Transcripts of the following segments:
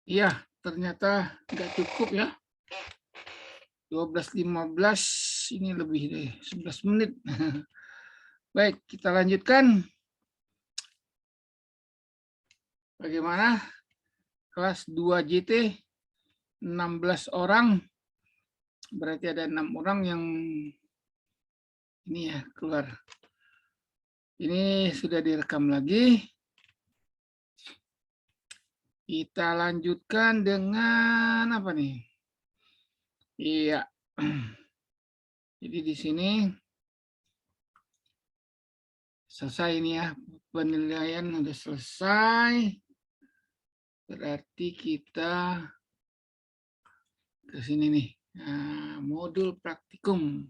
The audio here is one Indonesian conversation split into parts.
Iya, ternyata nggak cukup ya. 12.15 ini lebih deh 11 menit. Baik, kita lanjutkan. Bagaimana? Kelas 2 JT 16 orang. Berarti ada 6 orang yang ini ya keluar. Ini sudah direkam lagi. Kita lanjutkan dengan apa nih? Iya. Jadi di sini selesai ini ya. Penilaian sudah selesai. Berarti kita ke sini nih. Nah, modul praktikum.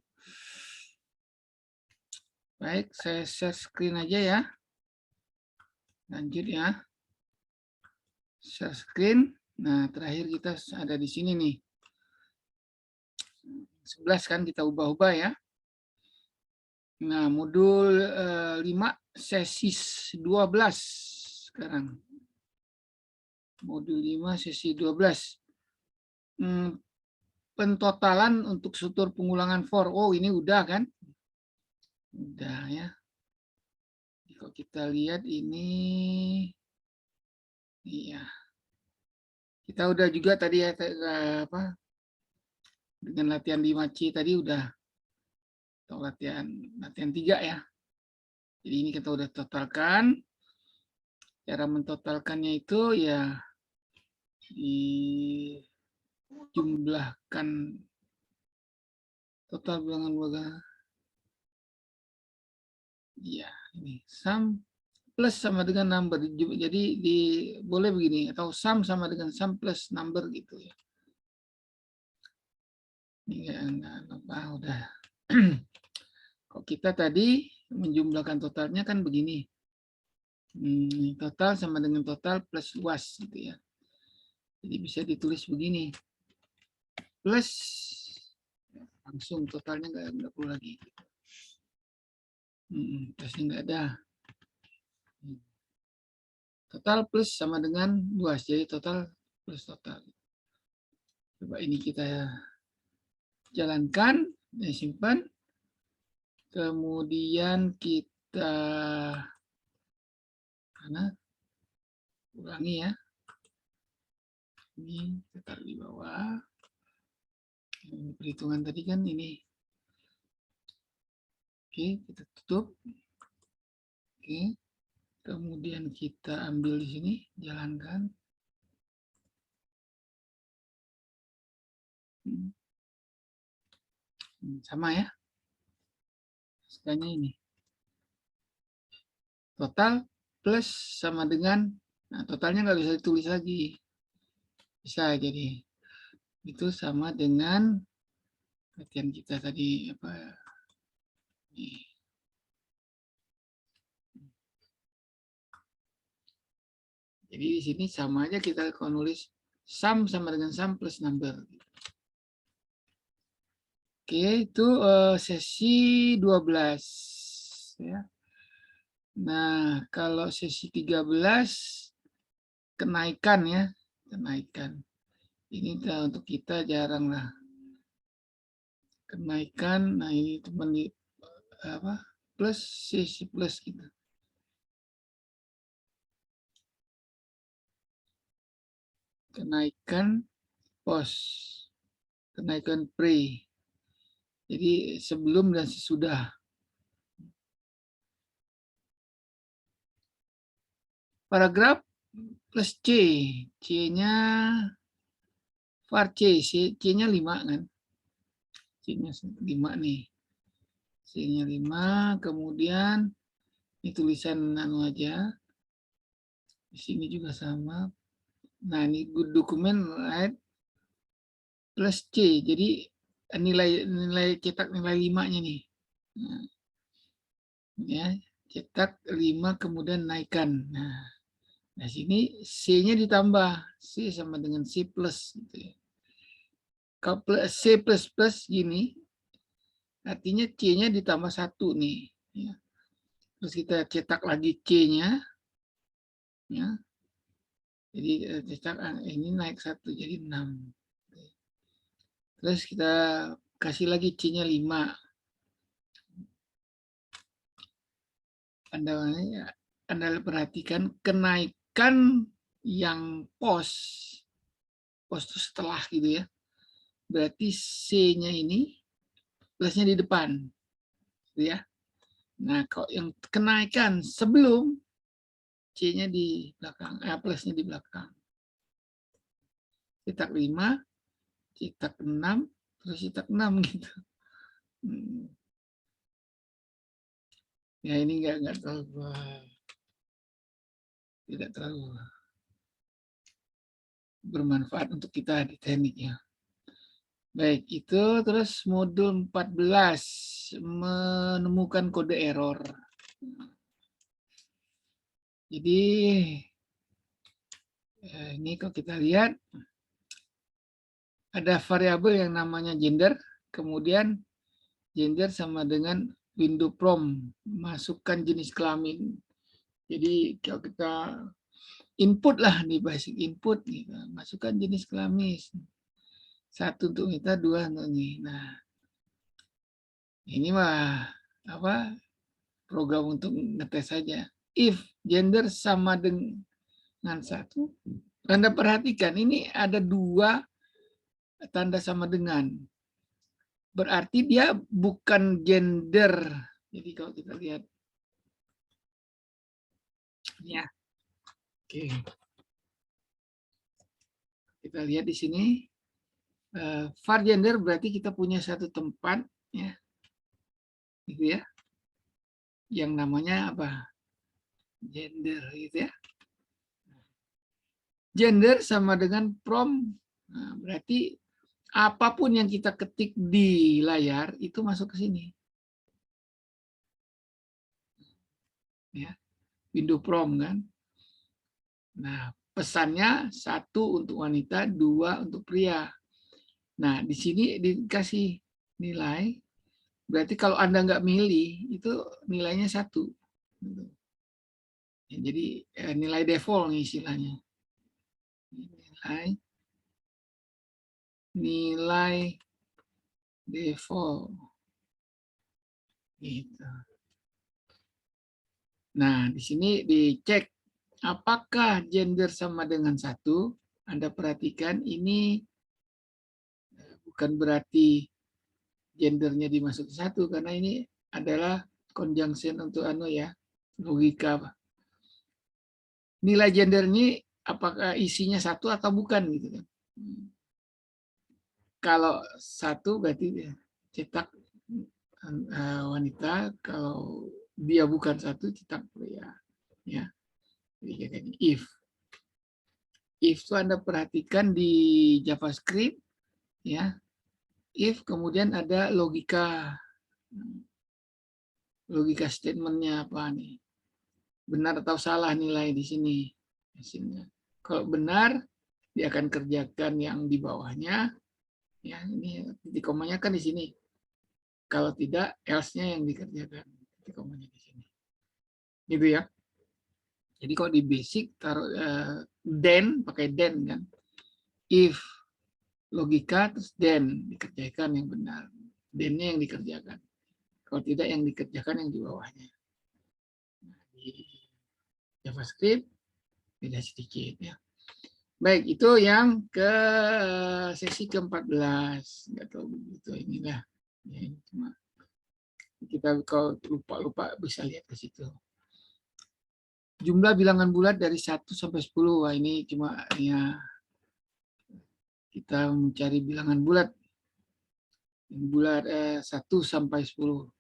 Baik, saya share screen aja ya. Lanjut ya. Share screen. Nah, terakhir kita ada di sini nih. 11 kan kita ubah-ubah ya. Nah, modul 5 sesi 12 sekarang. Modul 5 sesi 12. Pentotalan untuk struktur pengulangan for. Oh, ini udah kan? Udah ya. Kalau kita lihat ini, iya. Kita udah juga tadi ya, apa, dengan latihan 5C tadi udah, atau latihan 3 ya. Jadi ini kita udah totalkan. Cara mentotalkannya itu ya dijumlahkan total bilangan. Iya, ini sum plus sama dengan number. Jadi boleh begini, atau sum sama dengan sum plus number gitu ya. Ini enggak apa, udah. Kok kita tadi menjumlahkan totalnya kan begini. Total sama dengan total plus luas gitu ya. Jadi bisa ditulis begini. Plus langsung totalnya nggak perlu lagi. Plusnya nggak ada. Total plus sama dengan luas. Jadi total plus total. Coba ini kita jalankan, simpan. Kemudian kita ulangi ya. Ini kita taruh di bawah. Perhitungan tadi kan ini. Oke, kita tutup. Oke. Kemudian kita ambil di sini, jalankan. Sama ya. Sekarang ini. Total plus sama dengan, nah totalnya nggak bisa ditulis lagi. Bisa jadi itu sama dengan latihan kita tadi apa nih. Jadi di sini sama aja kita kalau nulis sum sama dengan sum plus number. Oke, itu sesi 12 ya. Nah, kalau sesi 13 kenaikan ya, kenaikan. Ini untuk kita jarang lah. Kenaikan, nah ini teman apa? Plus sesi plus gitu. Kenaikan pos, kenaikan pre. Jadi sebelum dan sesudah. Paragraf plus C. C-nya var C, C-nya 5 kan. C-nya 5 nih. C-nya 5, kemudian ini tulisan anu aja. Di sini juga sama. Nah, ini dokumen right plus C. Jadi nilai cetak nilai 5-nya nih. Nah, ya, cetak 5 kemudian naikkan. Nah, sini C-nya ditambah. C sama dengan C plus gitu ya. Kalau C plus plus gini, artinya C-nya ditambah 1 nih. Ya. Terus kita cetak lagi C-nya. Ya. Jadi cetak ini naik 1 jadi 6. Terus kita kasih lagi C-nya 5. Anda perhatikan kenaikan yang pos itu setelah gitu ya. Berarti C-nya ini plusnya di depan. Gitu ya. Nah, kalau yang kenaikan sebelum C-nya di belakang, plusnya di belakang. Cetak 5, cetak 6, terus cetak 6 gitu. Ya ini nggak terlalu, tidak terlalu bermanfaat untuk kita di tekniknya. Baik, itu terus modul 14 menemukan kode error. Jadi ini kalau kita lihat ada variabel yang namanya gender, kemudian gender sama dengan window prompt, masukkan jenis kelamin. Jadi kalau kita input lah nih, basic input, gitu. Masukkan jenis kelamin. 1 untuk kita, 2 untuk ini. Nah, ini mah apa? Program untuk ngetes saja. If gender sama dengan 1, Anda perhatikan ini ada 2 tanda sama dengan. Berarti dia bukan gender. Jadi kalau kita lihat ya. Oke. Kita lihat di sini var gender berarti kita punya satu tempat ya. Gitu ya. Yang namanya apa? Gender gitu ya. Gender sama dengan prom. Nah, berarti apapun yang kita ketik di layar itu masuk ke sini. Ya. Window prom kan. Nah, pesannya 1 untuk wanita, 2 untuk pria. Nah, di sini dikasih nilai. Berarti kalau Anda nggak milih, itu nilainya 1. Ya, jadi nilai default istilahnya. Nilai default. Gitu. Nah, di sini dicek apakah gender sama dengan 1. Anda perhatikan ini bukan berarti gendernya dimasuk 1 karena ini adalah conjunction untuk ya, logika. Nilai gender ini apakah isinya 1 atau bukan gitu kan. Kalau 1 berarti cetak wanita, kalau dia bukan 1 cetak pria. Ya. Jadi if itu Anda perhatikan di JavaScript ya. If kemudian ada logika statementnya apa nih? Benar atau salah nilai di sini. Kalau benar, dia akan kerjakan yang di bawahnya. Ya, ini titik komanya kan di sini. Kalau tidak, else-nya yang dikerjakan. Titik komanya di sini. Gitu ya. Jadi kalau di basic taruh then, pakai then kan. If logika terus then dikerjakan yang benar. Then-nya yang dikerjakan. Kalau tidak yang dikerjakan yang di bawahnya. Nah, di JavaScript beda sedikit ya. Baik, itu yang ke sesi ke-14. Nggak tahu begitu inilah. Ya, ini cuma kita kalau lupa-lupa bisa lihat ke situ. Jumlah bilangan bulat dari 1 sampai 10. Wah, ini cuma ya kita mencari bilangan bulat. Bulat 1 sampai 10.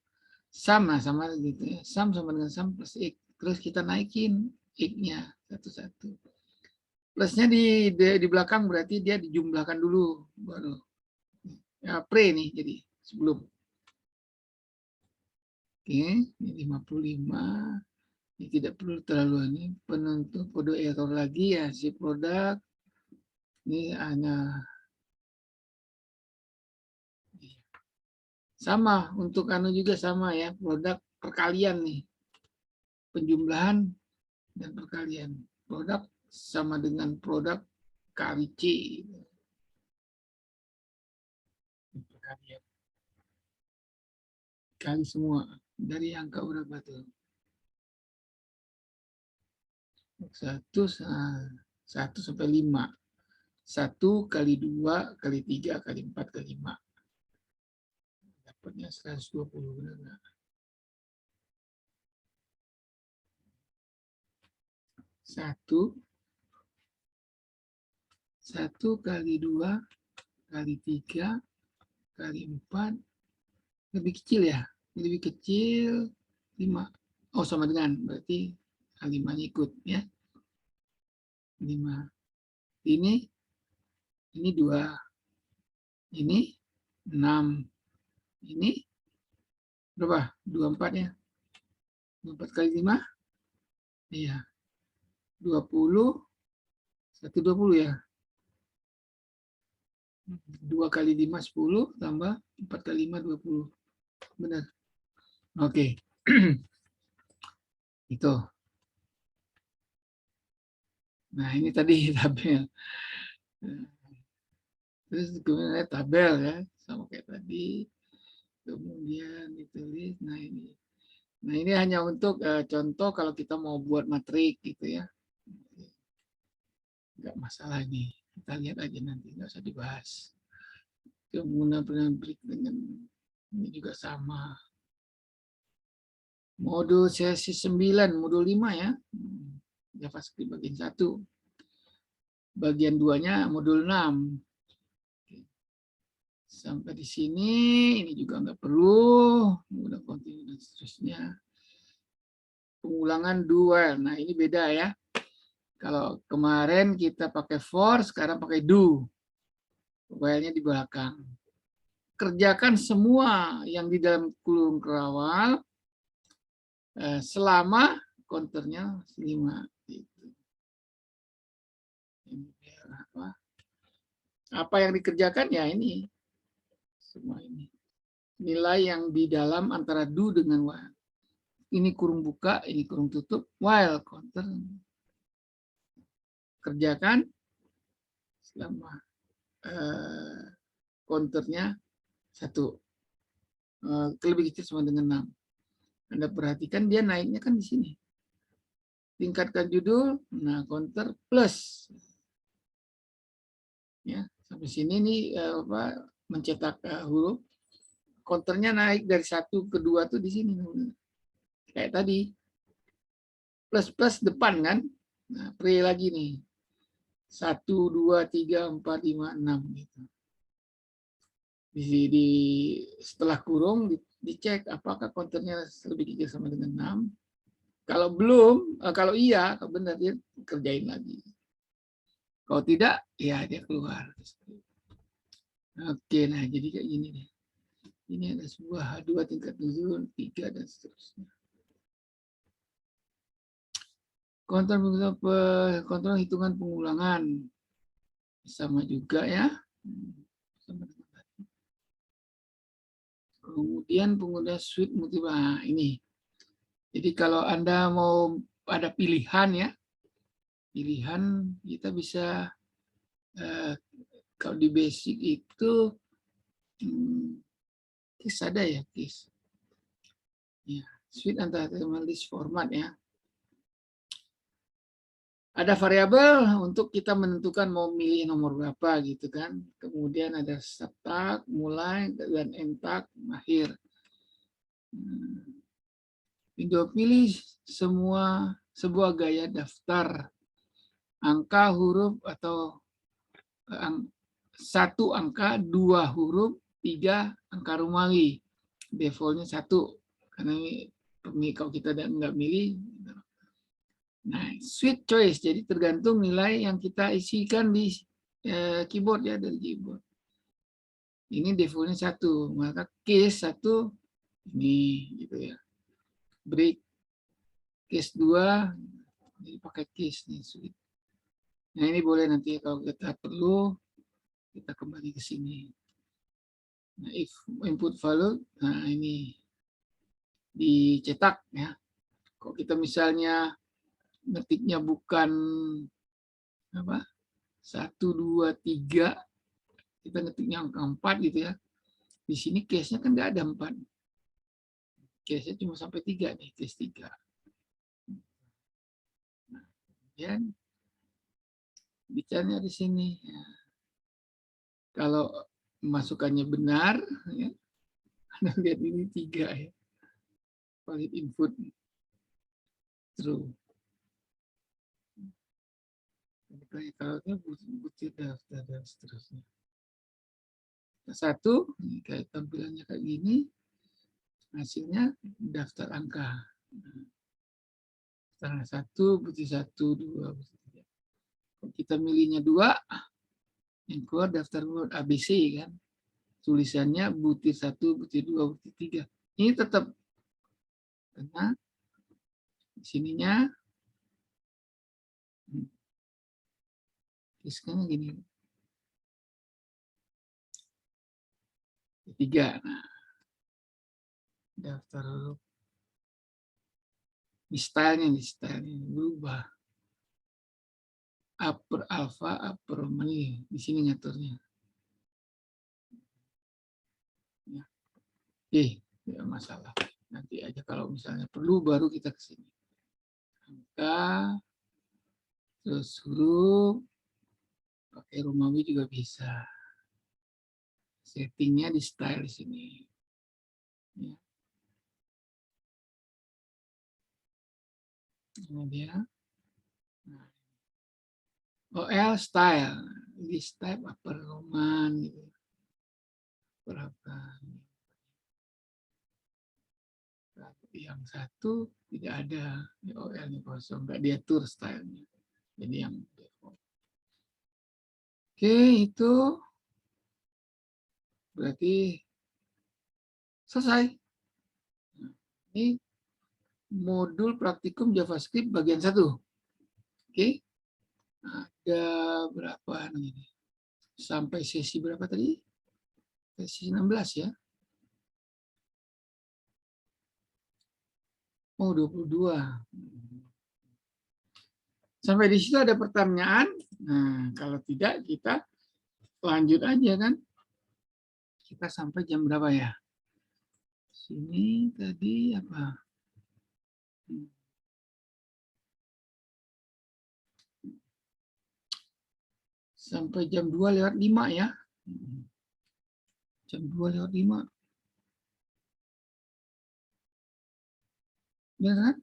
Sama gitu ya. Sama dengan sum plus X. Terus kita naikin X-nya satu-satu. Plusnya di belakang berarti dia dijumlahkan dulu baru ya, pre nih jadi sebelum. Oke, ini 55. Ini tidak perlu terlalu ini penentu kode error lagi ya si produk. Ini hanya sama untuk juga sama ya, produk perkalian nih. Penjumlahan dan perkalian. Produk sama dengan produk kali C. Kali semua. Dari angka berapa tuh? 1 sampai 5. 1 kali 2 kali 3 kali 4 kali 5. Dapatnya 120, benar nggak? 1 kali 2 kali 3 kali 4 lebih kecil ya? Lebih kecil 5. Oh, sama dengan, berarti 5-nya ikut ya. 5. Ini 2. Ini 6. Ini berapa? 24 ya. 24 kali 5? Iya. 20. 120 ya. 2 kali 5 10 tambah 4 kali 5 20. Benar. Oke. Itu. Nah, ini tadi tabel. Terus kemudian tabel ya, sama kayak tadi. Kemudian ditulis. Nah, ini. Nah, ini hanya untuk contoh kalau kita mau buat matrik gitu ya. Enggak masalah ini. Kita lihat aja nanti, nggak usah dibahas. Kemudian break dengan ini juga sama. Modul sesi 9, modul 5 ya. JavaScript bagian 1. Bagian 2-nya modul 6. Sampai di sini, ini juga nggak perlu. Udah continue dan seterusnya. Pengulangan dual. Nah, ini beda ya. Kalau kemarin kita pakai for, sekarang pakai do. While-nya di belakang. Kerjakan semua yang di dalam kurung kerawal selama counternya 5. Gitu. Apa yang dikerjakan ya ini. Semua ini. Nilai yang di dalam antara do dengan while. Ini kurung buka, ini kurung tutup, while counter. Kerjakan selama counternya 1. Lebih kecil sama dengan 6. Anda perhatikan dia naiknya kan di sini. Tingkatkan judul, nah counter plus. Ya, sampai sini nih mencetak huruf. Counternya naik dari 1 ke 2 tuh di sini. Kayak tadi. Plus depan kan. Nah, pre lagi nih. 1, 2, 3, 4, 5, 6 gitu. Setelah kurung dicek apakah counternya lebih kecil sama dengan 6. Kalau belum, kalau iya, kalau benar dia kerjain lagi. Kalau tidak, ya dia keluar. Oke, nah jadi kayak gini nih. Ini ada sebuah H2 tingkat 7, 3 dan seterusnya. Kontrol hitungan pengulangan. Sama juga ya. Kemudian penggunaan suite multiple. Ini. Jadi kalau Anda mau ada pilihan ya. Pilihan kita bisa kalau di basic itu case ada ya, case. Ya, suite antara list format ya. Ada variabel untuk kita menentukan mau milih nomor berapa gitu kan. Kemudian ada start, mulai, dan end tag, akhir. Window pilih sebuah gaya daftar angka, huruf, atau 1 angka, 2 huruf, 3 angka Romawi. Defaultnya 1. Karena kalau kita nggak milih. Nah, switch choice, jadi tergantung nilai yang kita isikan di keyboard ya, dari keyboard. Ini defaultnya 1, maka case 1 ini gitu ya. Break case 2, jadi pakai case nih switch. Nah, ini boleh nanti kalau kita perlu kita kembali ke sini. Nah, if input value, nah ini dicetak ya. Kalau kita misalnya ngetiknya bukan apa 1, 2, 3, kita ngetiknya angka 4 gitu ya. Di sini case-nya kan nggak ada 4. Case-nya cuma sampai 3 nih, case 3. Nah, kemudian bicaranya di sini. Ya. Kalau masukannya benar, ya, Anda lihat ini 3 ya. Valid input true. Kalau butir daftar dan seterusnya. Satu, kayak tampilannya kayak gini, hasilnya daftar angka. Daftar 1, butir 1, 2, butir 3. Kalau kita milihnya 2, yang keluar daftar word ABC kan. Tulisannya butir 1, butir 2, butir 3. Ini tetap karena sininya sekarang gini. 3. Nah, daftar huruf. Ini stylenya berubah. Upper alpha, upper Romani. Di sini ngaturnya. Ya. Tidak masalah. Nanti aja kalau misalnya perlu baru kita ke sini. Angka, terus huruf, pakai Romawi juga bisa. Settingnya di style di sini. Ya. Ini dia. Nah. OL style. Di style upper Roman gitu. Berapa? Yang satu tidak ada OL-nya kosong, nggak diatur stylenya. Jadi yang default. Oke, itu berarti selesai. Ini modul praktikum JavaScript bagian 1. Oke. Ada berapa ini? Sampai sesi berapa tadi? Sesi 16 ya. Oh, 22. Sampai di situ ada pertanyaan. Nah, kalau tidak kita lanjut aja kan. Kita sampai jam berapa ya? Sini tadi apa? Sampai jam 2:05 ya. Jam 2:05. Benar kan?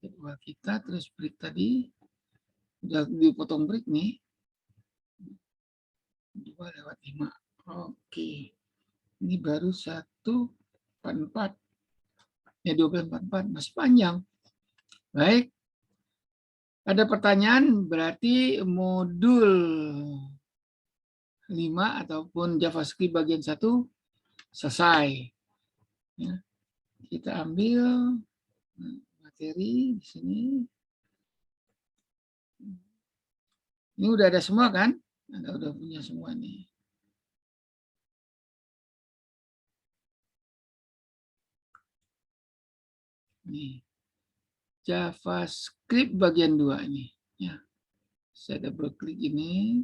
Jadwal kita terus break tadi. Udah dipotong break nih. 2:05. Oke. Ini baru 1:44. Ya 12:44. Masih panjang. Baik. Ada pertanyaan berarti modul 5 ataupun JavaScript bagian 1 selesai. Ya. Kita ambil materi di sini. Ini udah ada semua kan? Anda udah punya semua nih. Nih. JavaScript bagian 2 ini. Ya. Saya double klik ini.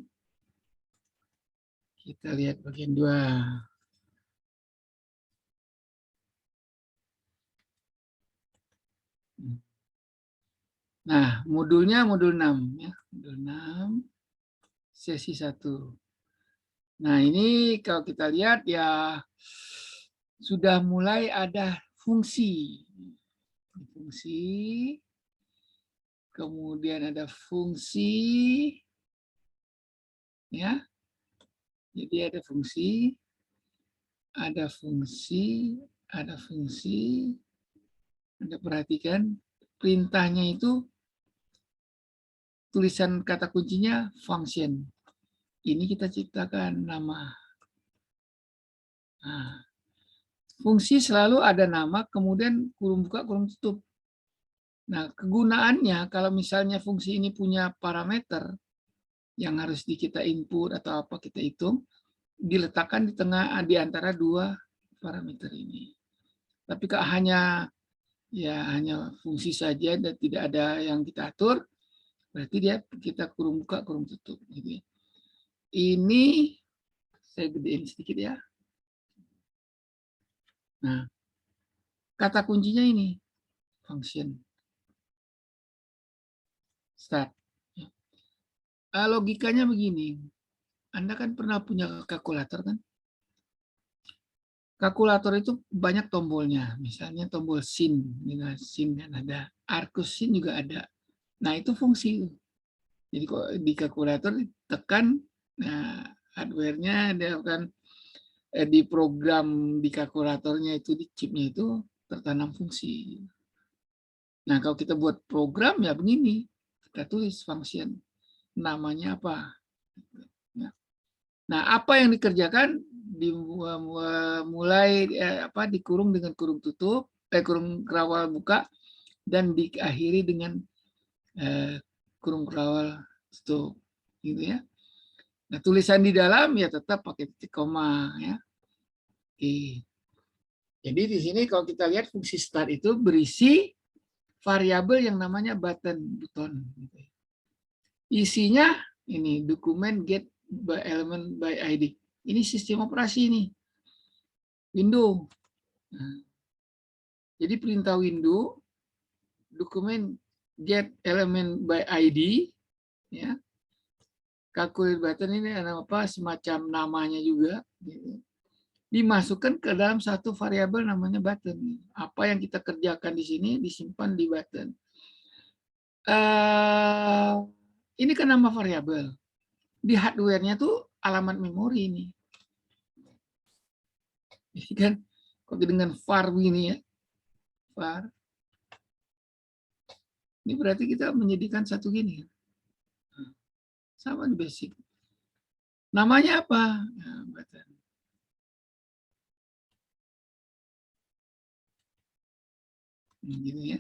Kita lihat bagian 2. Nah, modulnya modul 6 ya. Modul 6 sesi 1. Nah, ini kalau kita lihat ya sudah mulai ada fungsi. Fungsi. Kemudian ada fungsi ya. Jadi ada fungsi, ada fungsi, ada fungsi. Anda perhatikan perintahnya itu tulisan kata kuncinya function. Ini kita ciptakan nama. Nah, fungsi selalu ada nama, kemudian kurung buka, kurung tutup. Nah, kegunaannya kalau misalnya fungsi ini punya parameter yang harus kita input atau apa kita hitung, diletakkan di tengah di antara dua parameter ini. Tapi kalau hanya fungsi saja dan tidak ada yang kita atur, Berarti dia kita kurung buka, kurung tutup. Gitu ya. Ini saya gedein sedikit ya. Nah, kata kuncinya ini function start. Logikanya begini. Anda kan pernah punya kalkulator kan? Kalkulator itu banyak tombolnya. Misalnya tombol sin, sin kan ada. Arcus sin juga ada. Nah, itu fungsi. Jadi kok di kalkulator tekan, nah hardware-nya dia akan di program di kalkulatornya itu, di chipnya itu tertanam fungsi. Nah, kalau kita buat program ya begini, kita tulis function, namanya apa. Nah, apa yang dikerjakan dimulai dikurung dengan kurung tutup, kurung kerawal buka, dan diakhiri dengan kurung kerawal tutup, gitu ya. Nah, tulisan di dalam ya tetap pakai titik koma ya. Oke. Jadi di sini kalau kita lihat fungsi start itu berisi variabel yang namanya button. Isinya ini dokumen get by element by ID. Ini sistem operasi nih. Window. Nah, jadi perintah window dokumen get element by ID ya. Calculate button ini ada apa semacam namanya juga gitu. Dimasukkan ke dalam satu variabel namanya button. Apa yang kita kerjakan di sini disimpan di button. Ini kan nama variabel. Di hardware-nya tuh alamat memori ini. Ini kan kok dengan var ini ya. Var. Ini berarti kita menjadikan satu gini. Sama di basic. Namanya apa? Nah, button. Gitu ya.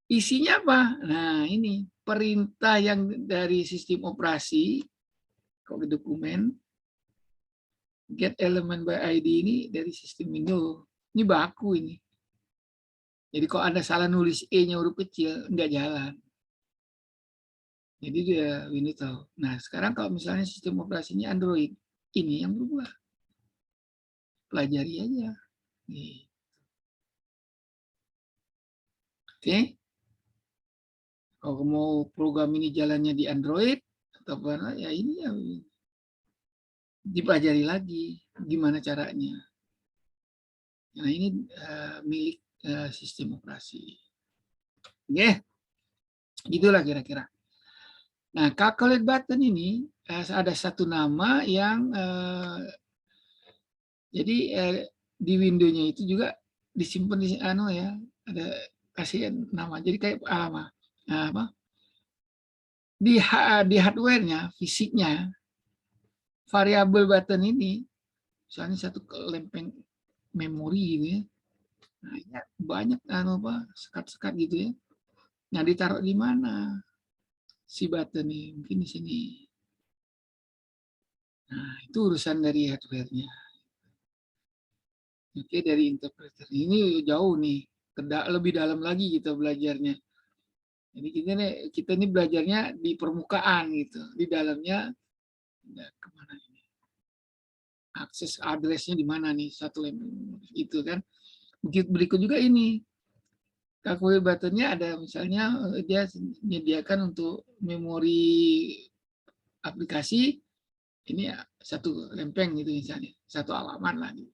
Isinya apa? Nah, ini perintah yang dari sistem operasi, kalau di dokumen, get element by ID ini dari sistem Windows. Ini baku ini. Jadi kalau Anda salah nulis E-nya huruf kecil, nggak jalan. Jadi dia Windows tahu. Nah, sekarang kalau misalnya sistem operasinya Android, ini yang berubah. Pelajari aja. Nih. Oke. Kalau mau program ini jalannya di Android, atau apa, ya ini ya dipelajari lagi gimana caranya. Nah, ini milik sistem operasi. Oke, gitulah kira-kira. Nah, calculate button ini ada satu nama yang jadi di window-nya itu juga disimpan di ya, ada kasih nama. Jadi kayak apa? Di hardware-nya, fisiknya, variabel button ini, misalnya satu lempeng memori gitu ya. Nah, ini banyak sekat-sekat gitu ya. Nah, ditaruh di mana si button ini? Mungkin di sini. Nah, itu urusan dari hardware-nya. Oke, dari interpreter. Ini jauh nih. Lebih dalam lagi kita belajarnya. Jadi kita ini belajarnya di permukaan gitu. Di dalamnya kemana ini? Akses address-nya di mana nih? Satu itu kan. Berikut juga ini. Calculate button-nya ada misalnya dia menyediakan untuk memori aplikasi ini satu lempeng gitu misalnya, satu alamat lagi.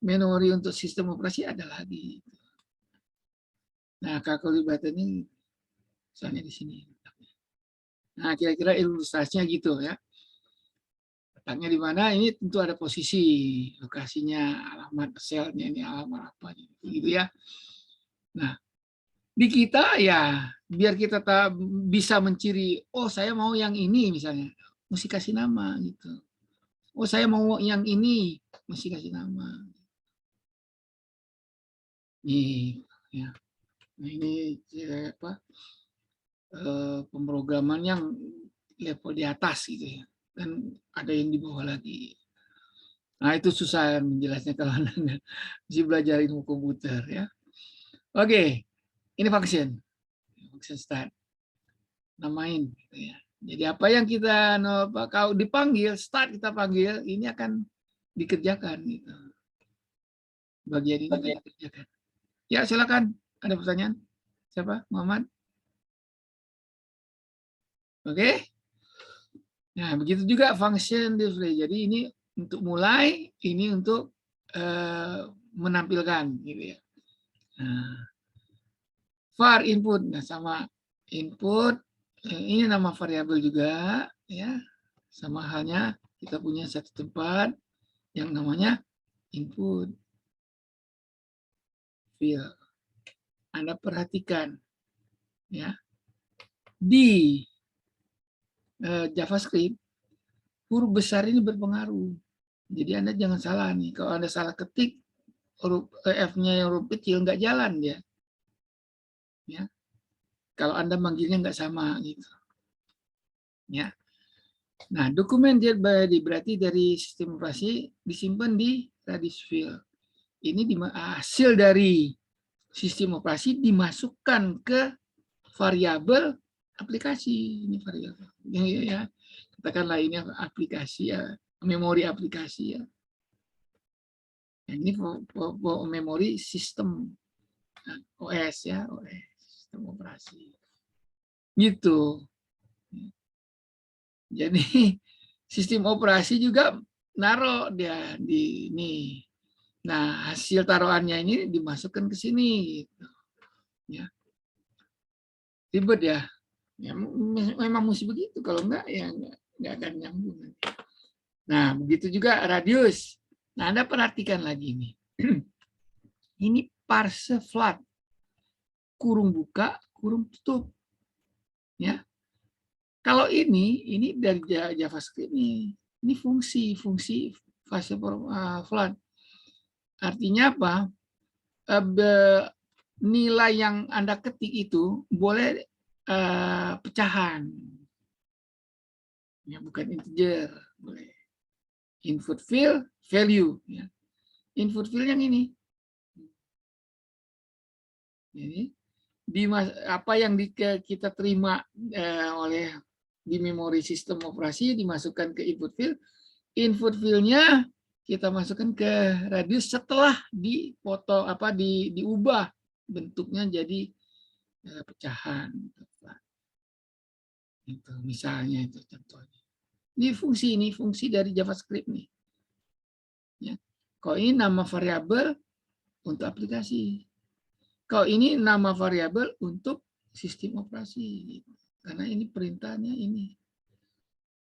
Memori untuk sistem operasi ada lagi. Nah, calculate button ini misalnya di sini. Nah, kira-kira ilustrasinya gitu ya. Letaknya di mana? Ini tentu ada posisi, lokasinya, alamat selnya ini alamat apa gitu ya. Nah, di kita ya biar kita bisa menciri, oh saya mau yang ini misalnya, mesti kasih nama gitu. Oh saya mau yang ini, mesti kasih nama. Nih, ya. Nah, ini apa? Pemrograman yang level di atas gitu ya. Dan ada yang di bawah lagi. Nah itu susah menjelasnya kalau Anda mesti belajar ilmu komputer ya. Oke, ini function start. namain. Gitu ya. Jadi apa yang kita kalau dipanggil, start kita panggil, ini akan dikerjakan. Gitu. Bagian ini akan dikerjakan. Ya silakan, ada pertanyaan? Siapa? Muhammad? Oke. Nah, begitu juga function display. Jadi ini untuk mulai, ini untuk menampilkan gitu ya. Nah, var input, nah sama input, ini nama variabel juga ya. Sama halnya kita punya satu tempat yang namanya input field. Anda perhatikan ya. Di JavaScript huruf besar ini berpengaruh. Jadi Anda jangan salah nih. Kalau Anda salah ketik huruf F-nya yang huruf kecil nggak jalan dia. Ya. Kalau Anda manggilnya nggak sama gitu. Ya. Nah, dokumen jadi berarti dari sistem operasi disimpan di radius field. Ini hasil dari sistem operasi dimasukkan ke variabel aplikasi. Ini variabel. Ya. Katakanlah ini aplikasi ya, memori aplikasi ya. Ini memori sistem OS ya, OS sistem operasi. Gitu. Jadi sistem operasi juga naruh dia di ini. Nah, hasil taruhannya ini dimasukkan ke sini gitu. Ya. Ribet ya. Ya memang mesti begitu, kalau enggak ya enggak akan nyambung nanti. Nah, begitu juga radius. Nah, Anda perhatikan lagi nih. Ini parse flat. Kurung buka, kurung tutup. Ya. Kalau ini dari JavaScript ini fungsi fase flat. Artinya apa? Nilai yang Anda ketik itu boleh pecahan. Ya, bukan integer, boleh. Input field, value. Ya. Input field yang ini. Jadi, apa yang kita terima oleh di memori sistem operasi dimasukkan ke input field. Input field-nya kita masukkan ke radius setelah dipoto diubah bentuknya jadi pecahan. Itu misalnya itu contohnya. Ini fungsi dari JavaScript nih. Ya. Kalau ini nama variabel untuk aplikasi. Kalau ini nama variabel untuk sistem operasi. Karena ini perintahnya ini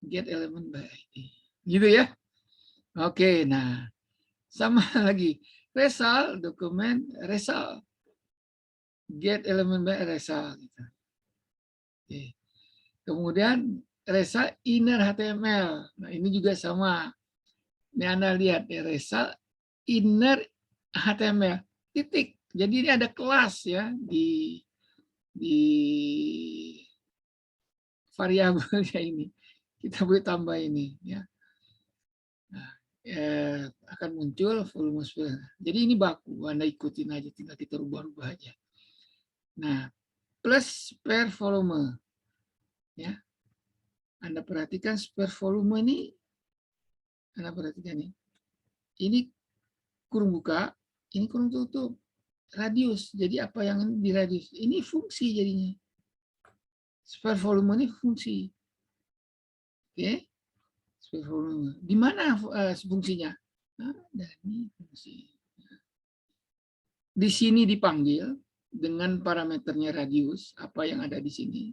get element by ID. Gitu ya. Oke, nah sama lagi result dokumen result get element by result. Oke. Kemudian result inner HTML. Nah ini juga sama. Ini Anda lihat ya result inner HTML titik. Jadi ini ada kelas ya di variabelnya ini. Kita boleh tambah ini ya. Nah, akan muncul volume field. Jadi ini baku, Anda ikutin aja, tinggal kita rubah-rubah aja. Nah, plus per volume. Ya. Anda perhatikan per volume ini, Anda perhatikan ini. Ini kurung buka, ini kurung tutup. Radius, jadi apa yang di radius? Ini fungsi jadinya. Per volume ini fungsi. Oke. Per volume. Di mana fungsinya? Nah, ini fungsi. Di sini dipanggil dengan parameternya radius, apa yang ada di sini.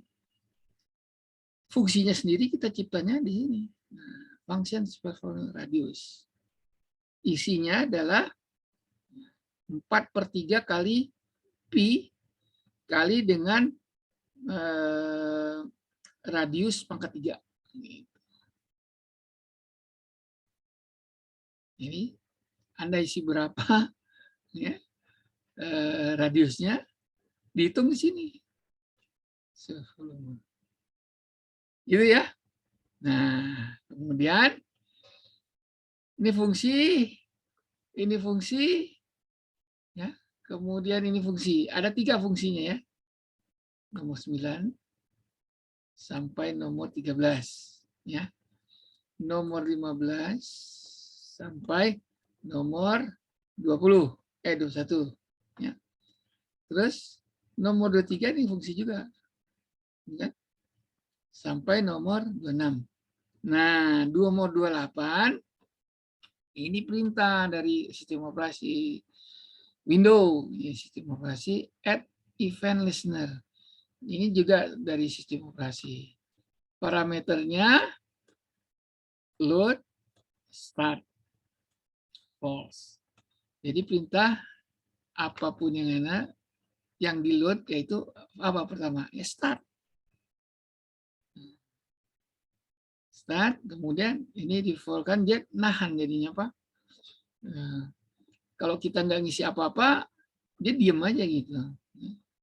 Fungsinya sendiri kita ciptanya di sini. Nah, function supervolume radius. Isinya adalah 4/3 kali pi kali dengan radius pangkat 3. Ini Anda isi berapa ya, radiusnya dihitung di sini. Gitu ya. Nah, kemudian ini fungsi, ya. Kemudian ini fungsi. Ada 3 fungsinya ya. Nomor 9. sampai nomor 13 ya. Nomor 15 sampai nomor 20 21 ya. Terus nomor 23 ini fungsi juga ya. Sampai nomor 26. Nah, nomor 28 ini perintah dari sistem operasi Windows, ya, sistem operasi add event listener. Ini juga dari sistem operasi. Parameternya load, start, false. Jadi perintah apapun yang enak, yang di load yaitu apa pertama? Ya start. Start, kemudian ini default-kan dia nahan jadinya apa? Nah, kalau kita nggak ngisi apa-apa, dia diem aja gitu.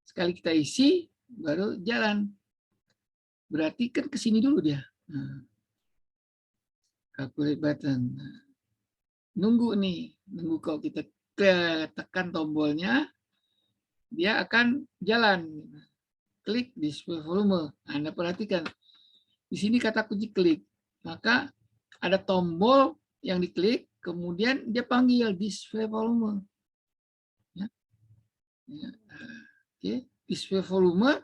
Sekali kita isi, baru jalan. Berarti kan ke sini dulu dia. Nah, calculate button. Nah, nunggu nih, nunggu kalau kita tekan tombolnya, dia akan jalan. Klik display volume. Anda perhatikan, di sini kata kunci klik. Maka ada tombol yang diklik, kemudian dia panggil display volume. Ya. Ya. Oke, display volume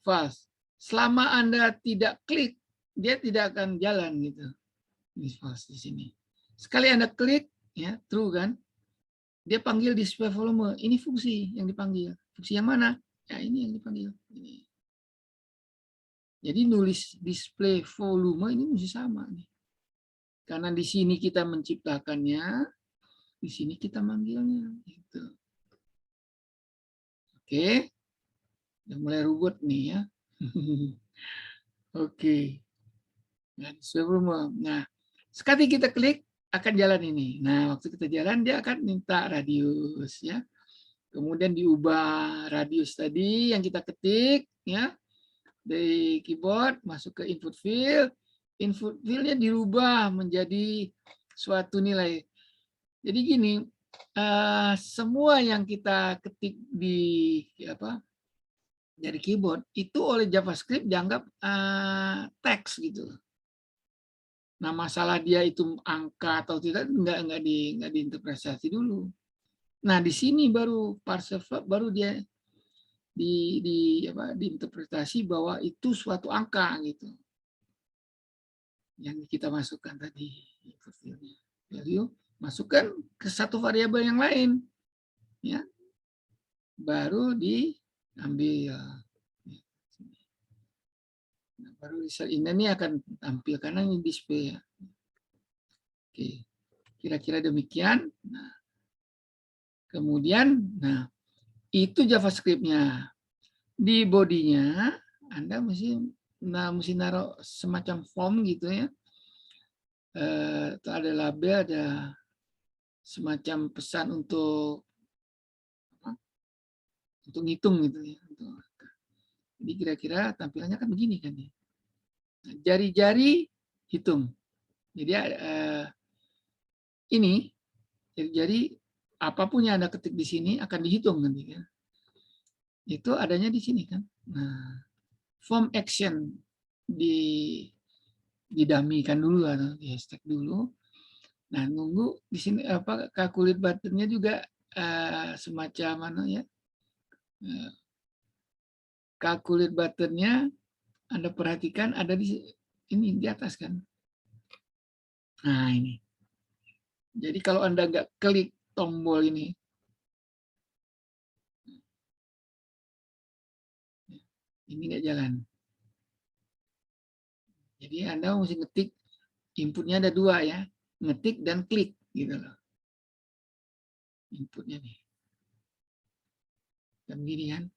fast. Selama Anda tidak klik, dia tidak akan jalan gitu. Ini fast di sini. Sekali Anda klik, ya true kan? Dia panggil display volume. Ini fungsi yang dipanggil. Fungsi yang mana? Ya ini yang dipanggil. Ini. Jadi nulis display volume ini mesti sama nih. Karena di sini kita menciptakannya, di sini kita manggilnya. Gitu. Oke, udah mulai ruwet nih ya. Oke. Nah, display volume. Nah, sekali kita klik akan jalan ini. Nah, waktu kita jalan dia akan minta radius ya. Kemudian diubah radius tadi yang kita ketik ya. Dari keyboard masuk ke input field nya dirubah menjadi suatu nilai. Jadi gini, semua yang kita ketik di dari keyboard itu oleh JavaScript dianggap teks gitu. Nah, masalah dia itu angka atau tidak nggak diinterpretasi dulu. Nah, di sini baru parser verb baru dia diinterpretasi bahwa itu suatu angka gitu yang kita masukkan tadi value masukkan ke satu variabel yang lain ya baru diambil nah, baru result ini akan tampil karena ini display ya. Oke kira-kira demikian nah kemudian nah itu JavaScript-nya. Di bodinya Anda mesti naruh semacam form gitu ya. Ada label, ada semacam pesan untuk ngitung gitu ya. Jadi kira-kira tampilannya kan begini kan ya. Jari-jari hitung. Jadi ini jari-jari apapun yang Anda ketik di sini akan dihitung nanti kan. Itu adanya di sini kan. Nah, form action didamikan dulu atau di hashtag dulu. Nah, nunggu di sini calculate buttonnya juga semacam mana ya? Calculate buttonnya Anda perhatikan ada di ini di atas kan. Nah, ini. Jadi kalau Anda nggak klik tombol ini, ini nggak jalan. Jadi Anda mesti ngetik, inputnya ada dua ya, ngetik dan klik gitu loh. Inputnya nih. Dan gini kan.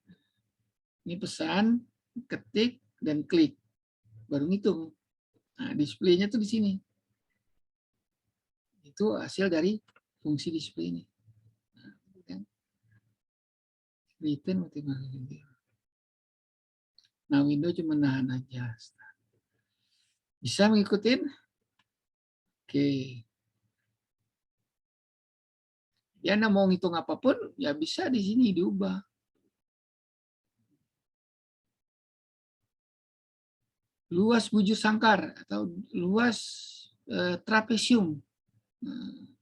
Ini pesan, ketik dan klik. Baru ngitung. Nah, displaynya tuh di sini. Itu hasil dari fungsi display ini. Return nah, Windows cuma nahan aja. Bisa mengikuti? Oke. Ya, Anda mau ngitung apapun, ya bisa di sini diubah. luas bujur sangkar atau luas trapesium. Nah,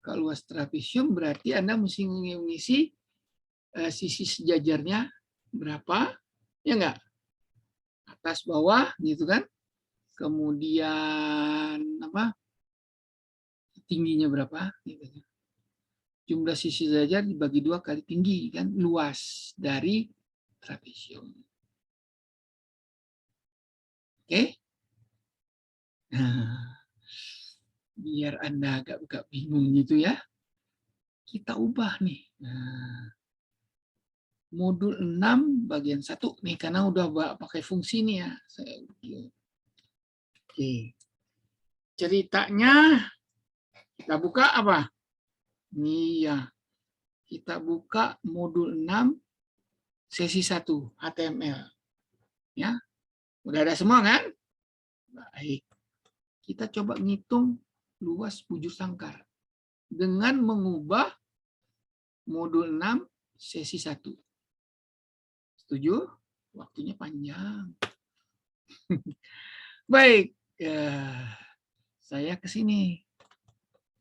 kalau luas trapesium berarti Anda mesti mengisi sisi sejajarnya berapa, ya enggak? Atas bawah gitu kan. Kemudian apa? Tingginya berapa gitu. Jumlah sisi sejajar dibagi 2 kali tinggi kan, luas dari trapesium. Oke? Nah, biar Anda agak bingung gitu ya. Kita ubah nih. Nah, modul 6 bagian 1 nih karena udah pakai fungsi nih ya. Oke. Ceritanya kita buka apa? Nih ya. Kita buka modul 6 sesi 1 HTML. Ya. Udah ada semua kan? Baik. Kita coba ngitung luas bujur sangkar dengan mengubah modul 6 sesi 1. Setuju? Waktunya panjang. Baik, saya ke sini.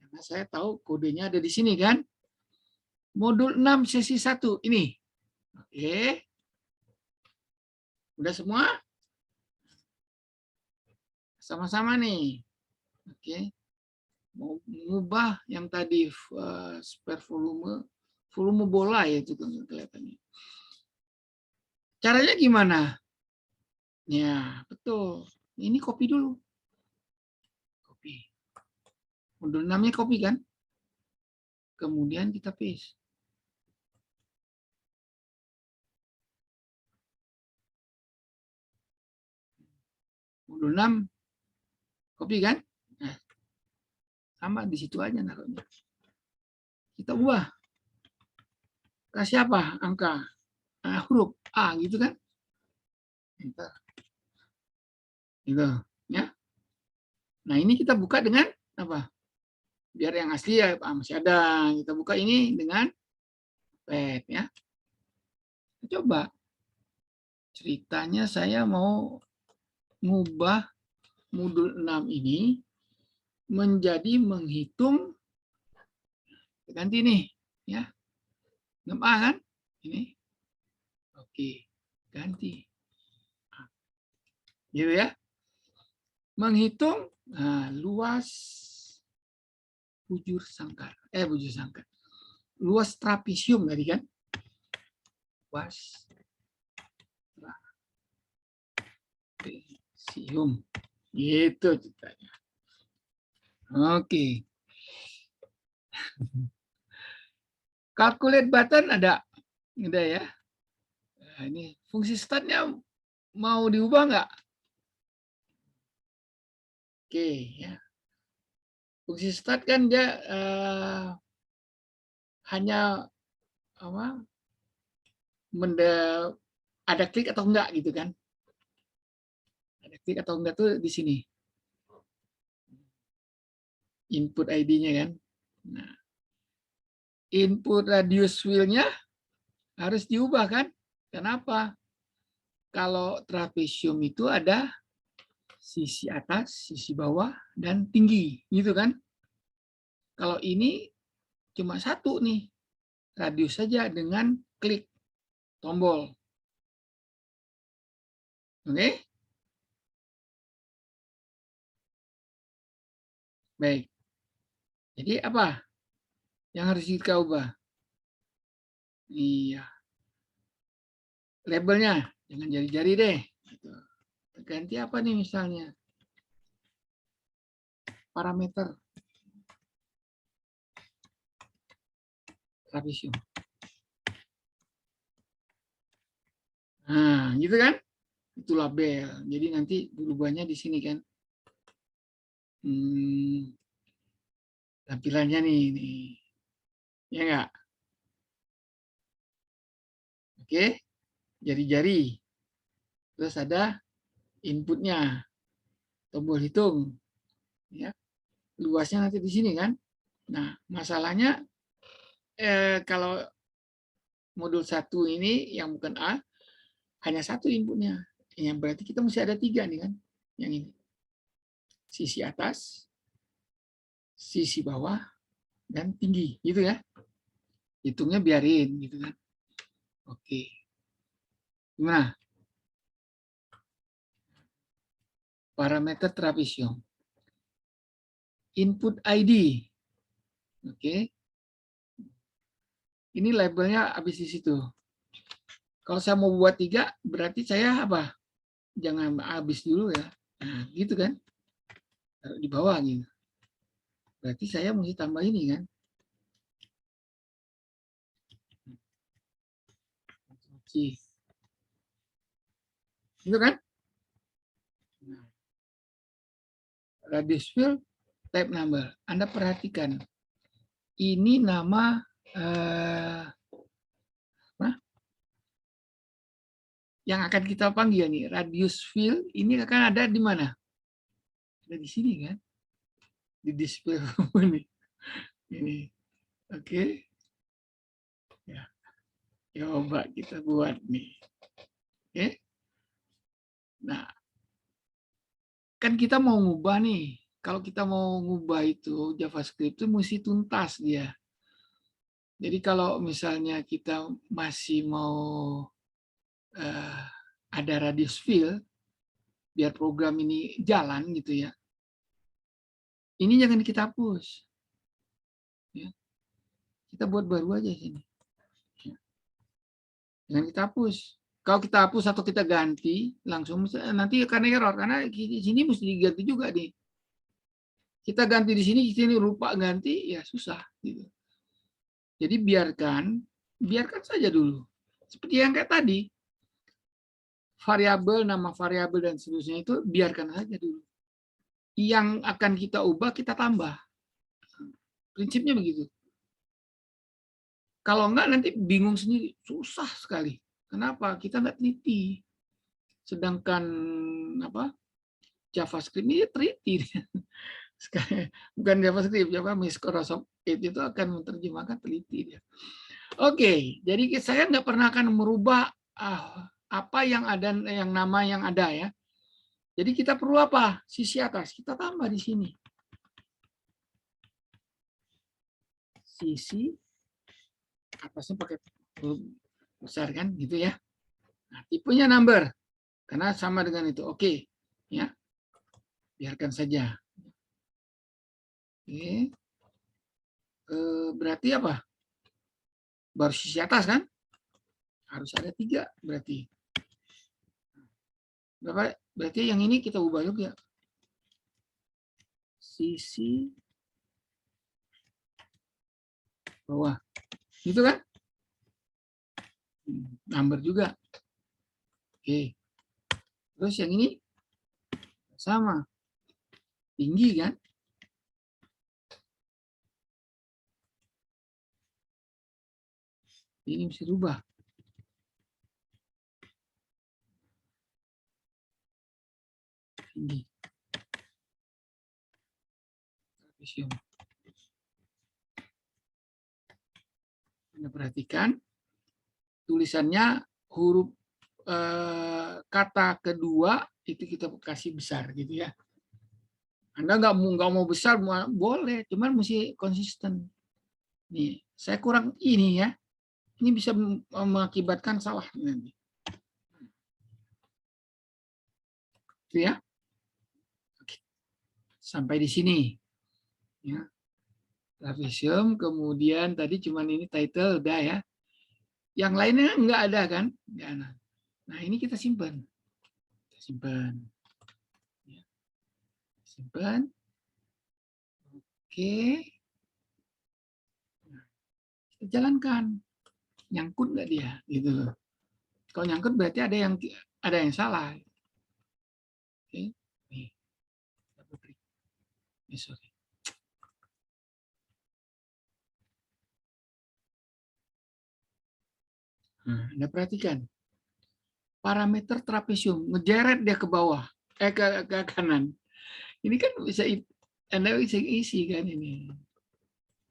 Karena saya tahu kodenya ada di sini kan. Modul 6 sesi 1 ini. Oke. Udah semua? Sama-sama nih. Oke. Mau mengubah yang tadi spare volume bola ya itu kelihatannya. Caranya gimana? Ya, betul. Ini copy dulu. Copy. Modul 6-nya copy kan? Kemudian kita paste. Modul 6 copy kan? Nah, sama di situ aja naruhnya. Kita ubah. Kasih apa? Angka. Nah, huruf A gitu kan? Enter. Gitu, ya. Nah, ini kita buka dengan apa? Biar yang asli ya masih ada. Kita buka ini dengan pad ya. Coba. Ceritanya saya mau ngubah modul 6 ini menjadi menghitung, ganti nih ya, 6A kan ini, oke, ganti gitu ya, menghitung luas bujur sangkar, luas trapesium tadi kan, luas trapesium gitu ceritanya. Oke. Calculate button ada ya. Nah, ini fungsi startnya mau diubah nggak? Oke ya. Fungsi start kan dia hanya apa? Ada klik atau enggak gitu kan? Ada klik atau enggak tuh di sini. Input ID-nya kan. Nah, input radius wheel-nya harus diubah kan? Kenapa? Kalau trapesium itu ada sisi atas, sisi bawah, dan tinggi, gitu kan? Kalau ini cuma satu nih, radius saja dengan klik tombol. Oke? Baik. Jadi apa yang harus kita ubah? Iya. Labelnya, jangan jari-jari deh. Ganti apa nih misalnya? Parameter trapesium. Nah, gitu kan? Itu label. Jadi nanti berubahnya di sini kan. Tampilannya nih. Ya enggak? Oke. Jari-jari. Terus ada inputnya. Tombol hitung. Ya. Luasnya nanti di sini kan. Nah, masalahnya kalau modul 1 ini yang bukan A, hanya satu inputnya. Ya, berarti kita mesti ada 3 nih kan. Yang ini. Sisi atas, sisi bawah, dan tinggi. Gitu ya. Hitungnya biarin gitu kan. Oke. Gimana? Parameter trapesium. Input ID. Oke. Ini labelnya habis di situ. Kalau saya mau buat 3, berarti saya apa? Jangan habis dulu ya. Nah, gitu kan. Taruh di bawah gitu. Berarti saya mesti tambah ini kan. Gitu kan? Radius field, type number. Anda perhatikan. Ini nama yang akan kita panggil nih, radius field ini akan ada di mana? Ada di sini kan? Di display ini. Ini. Oke. Ya. Coba kita buat nih. Oke. Nah, kan kita mau ngubah nih. Kalau kita mau ngubah itu JavaScript itu mesti tuntas dia. Jadi kalau misalnya kita masih mau ada radius field, biar program ini jalan gitu ya. Ini jangan kita hapus. Ya. Kita buat baru aja sini. Ya. Jangan kita hapus. Kalau kita hapus atau kita ganti, langsung nanti karena error. Karena di sini mesti diganti juga nih. Kita ganti di sini lupa ganti, ya susah. Gitu. Jadi biarkan saja dulu. Seperti yang kayak tadi. Variabel, nama variabel dan seterusnya itu biarkan saja dulu. Yang akan kita ubah, kita tambah. Prinsipnya begitu. Kalau enggak nanti bingung sendiri, susah sekali. Kenapa? Kita enggak teliti. Sedangkan JavaScript ini teliti. Bukan JavaScript, Microsoft Edge itu akan menerjemahkan teliti dia. Oke, jadi saya nggak pernah akan merubah apa yang ada, yang nama yang ada ya. Jadi kita perlu apa? Sisi atas kita tambah di sini. Sisi atasnya pakai huruf besar kan, gitu ya. Nah, tipenya number karena sama dengan itu. Oke, ya. Biarkan saja. Oke. Berarti apa? Baru sisi atas kan? Harus ada 3 berarti. Berarti yang ini kita ubah juga. Sisi bawah. Gitu kan? Number juga. Oke. Terus yang ini sama. Tinggi kan? Ini mesti rubah. Tinggi. Anda perhatikan tulisannya huruf kata kedua itu kita kasih besar gitu ya. Anda nggak mau besar boleh, cuman mesti konsisten. Nih, saya kurang ini ya. Ini bisa mengakibatkan salah nanti. Itu ya. Oke. Sampai di sini. Ya. Trapesium, kemudian tadi cuman ini title udah ya. Yang lainnya nggak ada kan? Nggak ada. Nah, ini kita simpan. Kita simpan. Ya. Simpan. Oke. Nah, kita jalankan. Nyangkut nggak dia? Gitu loh. Kalau nyangkut berarti ada yang salah. Oke. Nih. Sorry. Nah, Anda perhatikan. Parameter trapesium ngejeret dia ke bawah, ke kanan. Ini kan bisa Anda bisa isi kan ini.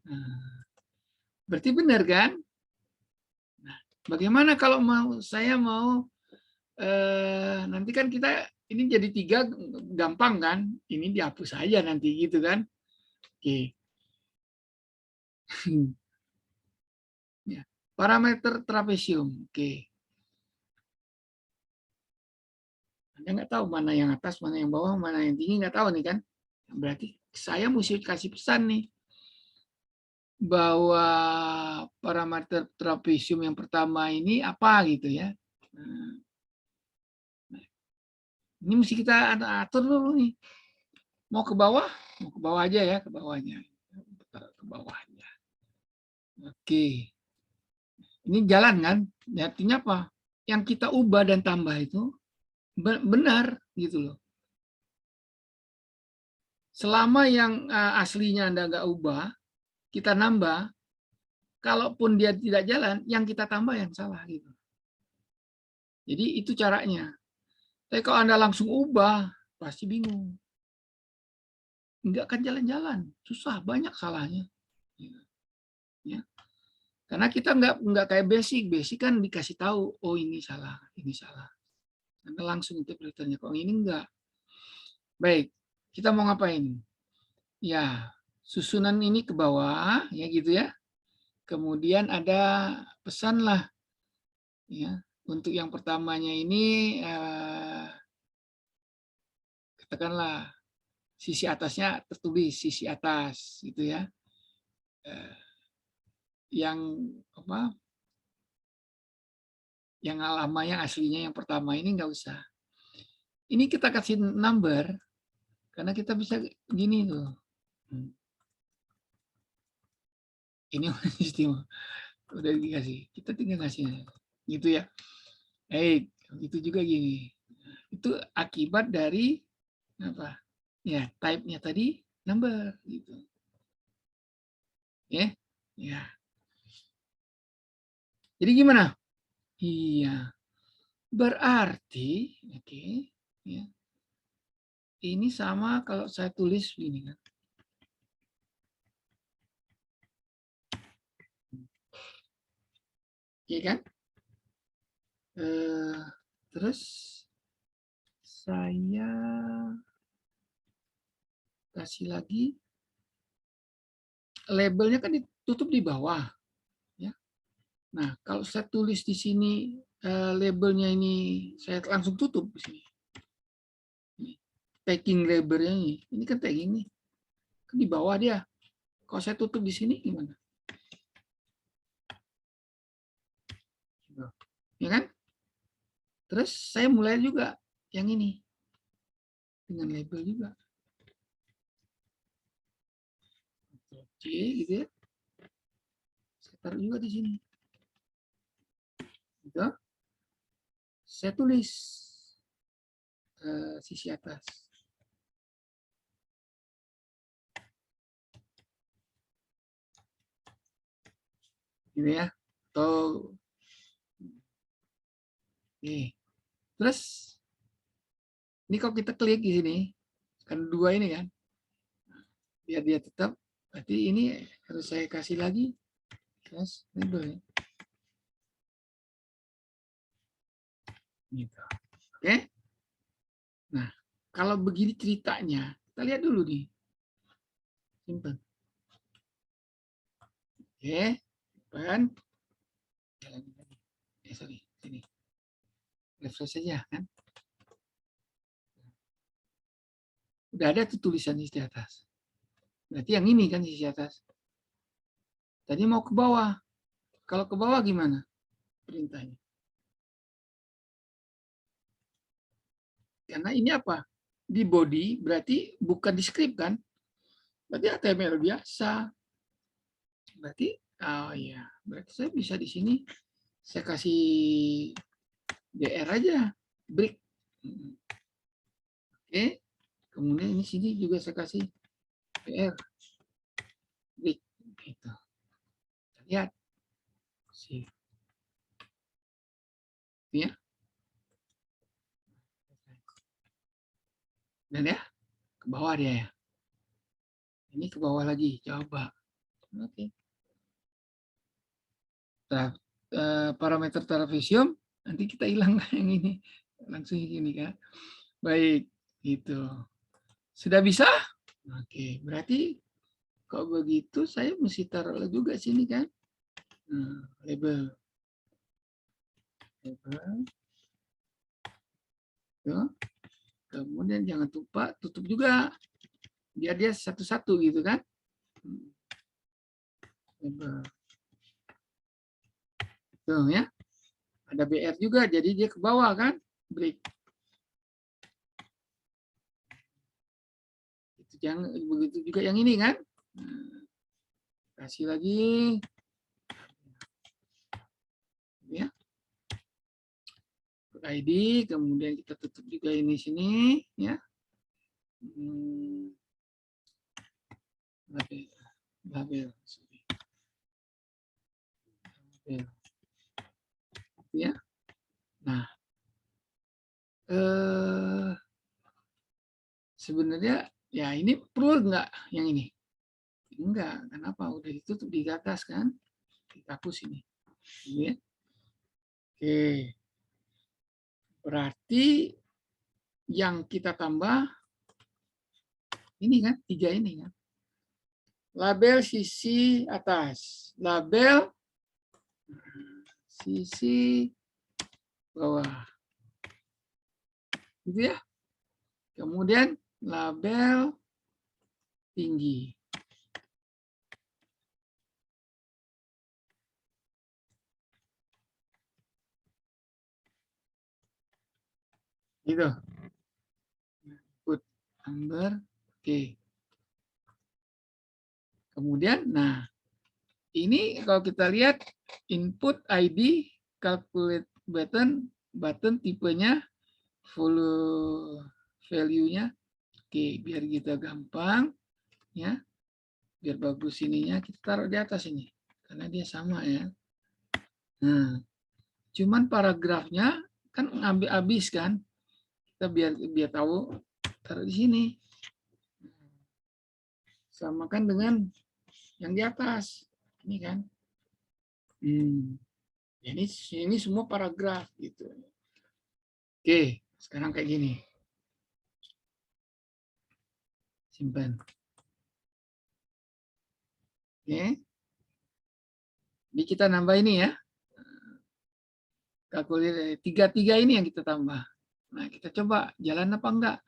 Nah, berarti benar kan? Nah, bagaimana kalau saya mau nanti kan kita ini jadi 3 gampang kan? Ini dihapus aja nanti gitu kan? Oke. Ya. Parameter trapesium. Oke. Anda nggak tahu mana yang atas, mana yang bawah, mana yang tinggi, nggak tahu nih kan? Berarti saya mesti kasih pesan nih bahwa parameter trapesium yang pertama ini apa gitu ya. Nah, ini mesti kita atur dulu nih. Mau ke bawah aja ya, ke bawahnya. Ke bawahnya. Oke. Ini jalan kan? Artinya apa? Yang kita ubah dan tambah itu benar gitu loh. Selama yang aslinya Anda nggak ubah, kita nambah, kalaupun dia tidak jalan, yang kita tambah yang salah gitu. Jadi itu caranya. Tapi kalau Anda langsung ubah, pasti bingung. Nggak akan jalan-jalan, susah, banyak salahnya. Ya. Karena kita nggak kayak basic kan dikasih tahu, oh ini salah, ini salah. Anda langsung interpretasinya, kok ini enggak. Baik, kita mau ngapain? Ya, susunan ini ke bawah, ya gitu ya. Kemudian ada pesan lah, ya. Untuk yang pertamanya ini, katakanlah sisi atasnya tertulis sisi atas, gitu ya. Yang apa? Yang lama, yang aslinya yang pertama ini nggak usah. Ini kita kasih number karena kita bisa gini tuh. Ini istimewa. Udah dikasih. Kita tinggal kasih gitu ya. Itu juga gini. Itu akibat dari apa? Ya, type-nya tadi number gitu. Ya. Ya. Jadi gimana? Iya. Berarti oke, ya. Ini sama kalau saya tulis begini kan. Iya kan? Terus saya kasih lagi labelnya kan ditutup di bawah, ya. Nah, kalau saya tulis di sini labelnya ini saya langsung tutup di sini. Tagging labelnya ini kan tagging nih, kan di bawah dia. Kalau saya tutup di sini gimana? Ya kan? Terus saya mulai juga yang ini dengan label juga. C gitu ya. Saya taruh juga di sini. Gitu. Saya tulis sisi atas. Gitu ya. Atau terus ini kalau kita klik di sini, kan 2 ini kan, biar dia tetap, berarti ini harus saya kasih lagi terus label ya. Gitu. Oke. Nah, kalau begini ceritanya, kita lihat dulu nih. Simpan. Oke, simpan. Sorry, sini. Refresh saja kan. Udah ada tuh tulisan di atas. Berarti yang ini kan sisi atas. Tadi mau ke bawah. Kalau ke bawah gimana perintahnya? Karena ini apa? Di body berarti bukan di script kan? Berarti HTML biasa. Berarti, oh iya, berarti saya bisa di sini saya kasih BR aja, break. Oke, kemudian ini sini juga saya kasih BR, break. Gitu. Lihat, sih, ya. Dan ya, ke bawah dia ya. Ini ke bawah lagi, coba. Oke. Parameter trapesium nanti kita hilangkan yang ini. langsung gini kan. Baik, itu. Sudah bisa? Oke, berarti kalau begitu saya mesti taruh juga sini kan. Nah, label. Label. Tuh. Kemudian jangan lupa tutup juga. Biar dia satu-satu gitu kan. Label. Tuh ya. Ada BR juga, jadi dia ke bawah kan. Break. Itu jangan begitu juga yang ini kan. Nah, kasih lagi. Ya. ID, kemudian kita tutup juga ini sini ya. Label. Label. Label. Ya. Nah, sebenarnya ya ini perlu nggak yang ini? Enggak, kenapa? Udah ditutup di atas kan? Kita hapus ini. Ya. Oke. Berarti yang kita tambah ini kan, 3 ini kan. Label sisi atas, label sisi bawah. Gitu ya. Kemudian label tinggi. Gitu. Put number, oke. Kemudian, nah, ini kalau kita lihat input ID, calculate button, tipenya, value-nya. Oke, biar kita gampang, ya, biar bagus ininya, kita taruh di atas ini, karena dia sama ya. Nah, cuman paragrafnya kan ngambil habis kan, kita biar tahu taruh di sini. Samakan dengan yang di atas, ini kan. Ini semua paragraf gitu. Oke, sekarang kayak gini. Simpan. Oke. Ini kita nambah ini ya. Kalkulir 3 ini yang kita tambah. Nah, kita coba jalan apa enggak.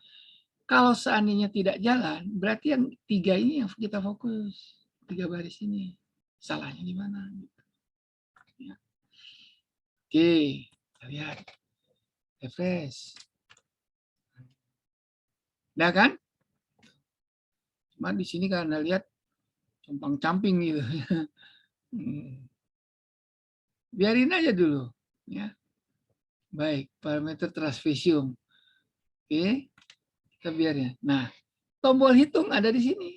Kalau seandainya tidak jalan, berarti yang 3 ini yang kita fokus. 3 baris ini. Salahnya di mana? Ya. Oke, kita lihat. Refresh. Nah kan? Cuma di sini kan Anda lihat compang-camping gitu. Biarin aja dulu. Ya. Baik, parameter transfisium. Oke, kita biarnya. Nah, tombol hitung ada di sini.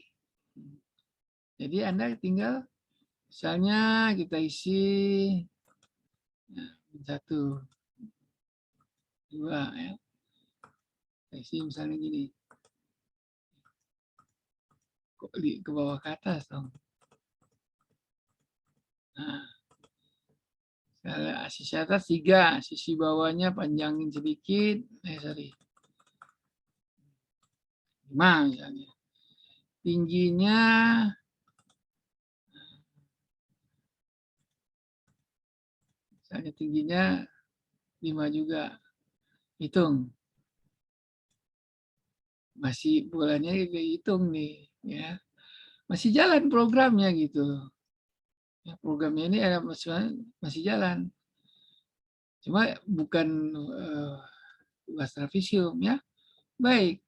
Jadi Anda tinggal, misalnya kita isi 1, 2, ya. Kita isi misalnya gini. Kok ke bawah ke atas dong? Nah, sisi atas 3, sisi bawahnya panjangin sedikit. Sorry. 5 misalnya. Tingginya misalnya tingginya 5 juga. Hitung. Masih bolanya hitung nih, ya. Masih jalan programnya gitu. Ya, programnya ini ada masih jalan. Cuma bukan Gastravisium ya. Baik.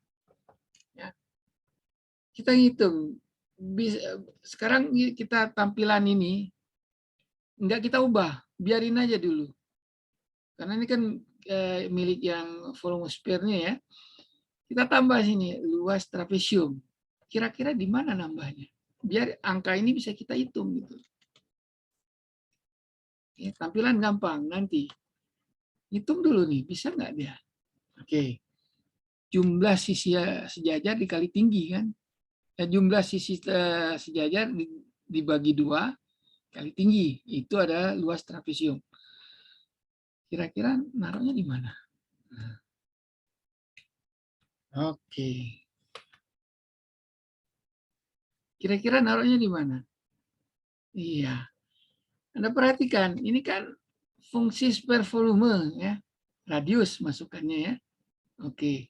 Ya. Kita hitung. Sekarang kita tampilan ini enggak kita ubah, biarin aja dulu. Karena ini kan milik yang volume sphere-nya ya. Kita tambah sini luas trapesium. Kira-kira di mana nambahnya? Biar angka ini bisa kita hitung gitu. Ya, tampilan gampang nanti. Hitung dulu nih, bisa nggak dia? Oke. Jumlah sisi sejajar dikali tinggi kan? Jumlah sisi sejajar dibagi 2 kali tinggi. Itu adalah luas trapesium. Kira-kira naruhnya di mana? Nah, Oke. Kira-kira naruhnya di mana? Iya. Anda perhatikan, ini kan fungsi spare volume ya. Radius masukannya ya. Oke.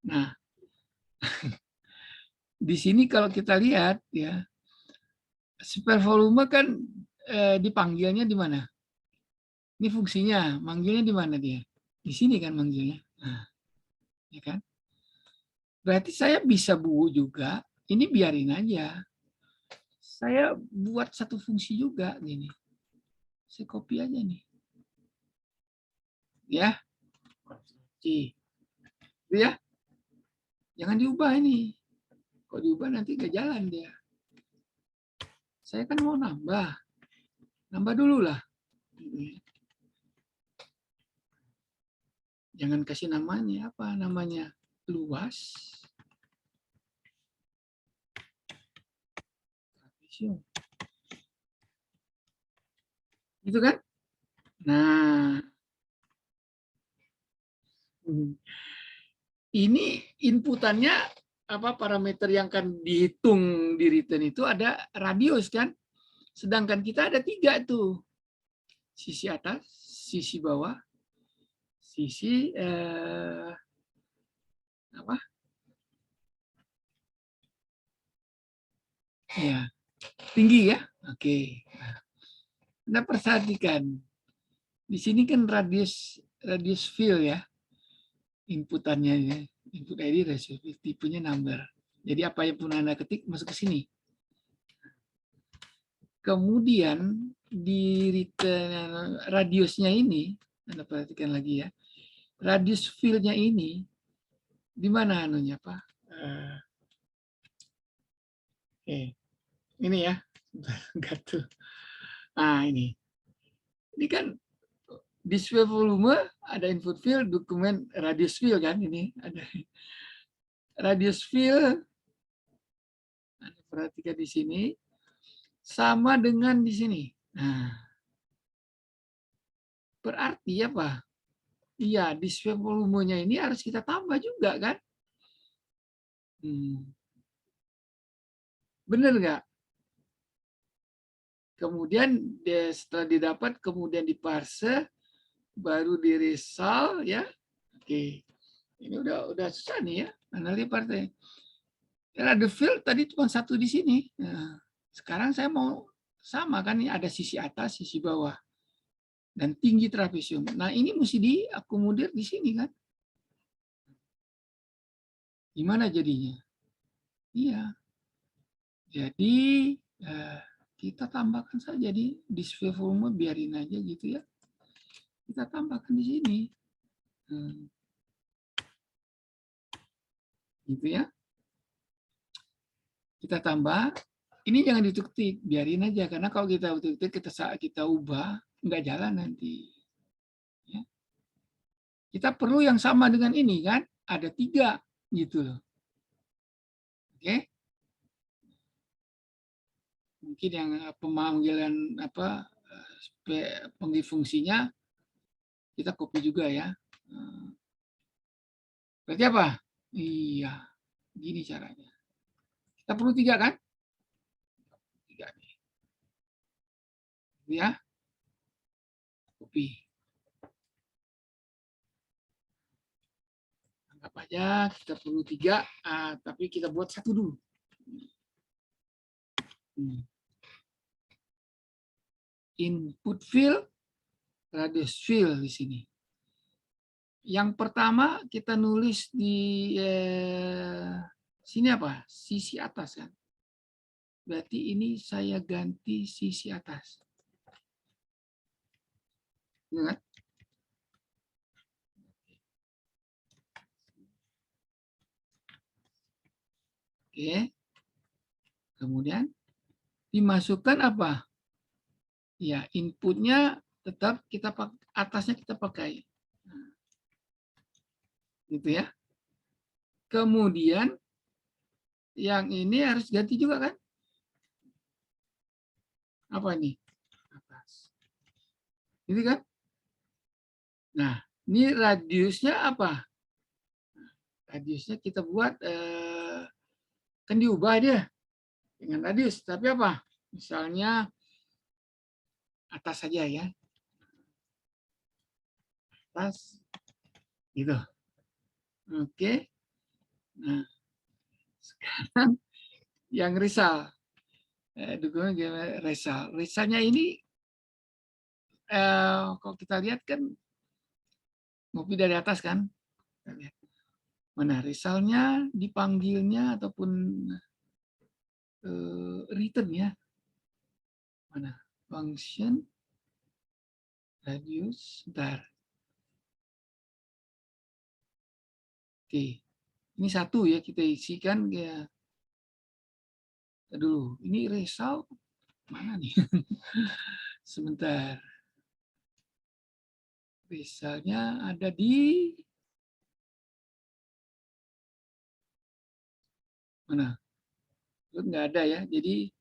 Nah, di sini kalau kita lihat ya, spare volume kan dipanggilnya di mana? Ini fungsinya, manggilnya di mana dia? Di sini kan manggilnya. Nah, ya kan? Berarti saya bisa juga, ini biarin aja. Saya buat satu fungsi juga gini. Saya copy aja nih. Ya. Itu ya. Jangan diubah ini. Kalau diubah nanti gak jalan dia. Saya kan mau nambah. Nambah dulu lah. Jangan kasih namanya. Apa namanya? Luas. Gitu kan? Nah. Ini inputannya apa parameter yang akan dihitung di return itu ada radius kan? Sedangkan kita ada 3 tuh. Sisi atas, sisi bawah, sisi apa? Ya, tinggi ya. Oke. Nah, perhatikan. Di sini kan radius fill ya. Inputannya ya. Input ID radius fill, tipenya number. Jadi apa yang pun Anda ketik masuk ke sini. Kemudian di return radiusnya ini, Anda perhatikan lagi ya. Radius fill-nya ini di mana anunya, Pak? Ini ya. Enggak tuh. Nah, ini. Ini kan display volume, ada input field, dokumen radius field kan ini ada radius field. Anda perhatikan di sini sama dengan di sini. Nah, berarti apa? Iya, display volumenya ini harus kita tambah juga kan? Bener nggak? Kemudian setelah didapat, kemudian diparse, baru di result ya. Oke, ini udah susah nih ya. Analisa partai. Ada field tadi cuma satu di sini. Nah, sekarang saya mau sama kan, ini ada sisi atas, sisi bawah, dan tinggi trapesium. Nah ini mesti diakomodir di sini kan? Gimana jadinya? Iya. Jadi kita tambahkan saja di display volume, biarin aja gitu ya. Kita tambahkan di sini. Gitu ya. Kita tambah. Ini jangan diketik, biarin aja karena kalau kita ketik kita ubah nggak jalan nanti. Ya. Kita perlu yang sama dengan ini kan? Ada 3 gitu loh. Oke. Mungkin yang pemanggilan apa panggil fungsinya kita copy juga ya. Berarti apa? Iya. Gini caranya. Kita perlu 3 kan? 3 nih. Ya. Copy. Anggap aja kita perlu 3, tapi kita buat 1 dulu. Input field, radius field di sini. Yang pertama kita nulis di sini apa? Sisi atas kan. Berarti ini saya ganti sisi atas. Ingat? Oke. Kemudian dimasukkan apa? Ya, inputnya tetap kita atasnya kita pakai. Gitu ya. Kemudian yang ini harus ganti juga kan? Apa ini? Atas. Ini kan? Nah, ini radiusnya apa? Radiusnya kita buat, kan diubah dia dengan radius. Tapi apa? Misalnya atas saja ya. Atas, gitu. Oke. Nah, sekarang yang risal. Dukungan risal. Risalnya ini, kalau kita lihat kan, ngopi dari atas kan. Kita lihat. Mana risalnya, dipanggilnya, ataupun return ya. Mana? Function, radius, bentar. Oke. Ini satu ya, kita isikan ya. Dulu, ini result mana nih? Sebentar. Resultnya ada di mana? Nggak ada ya. Jadi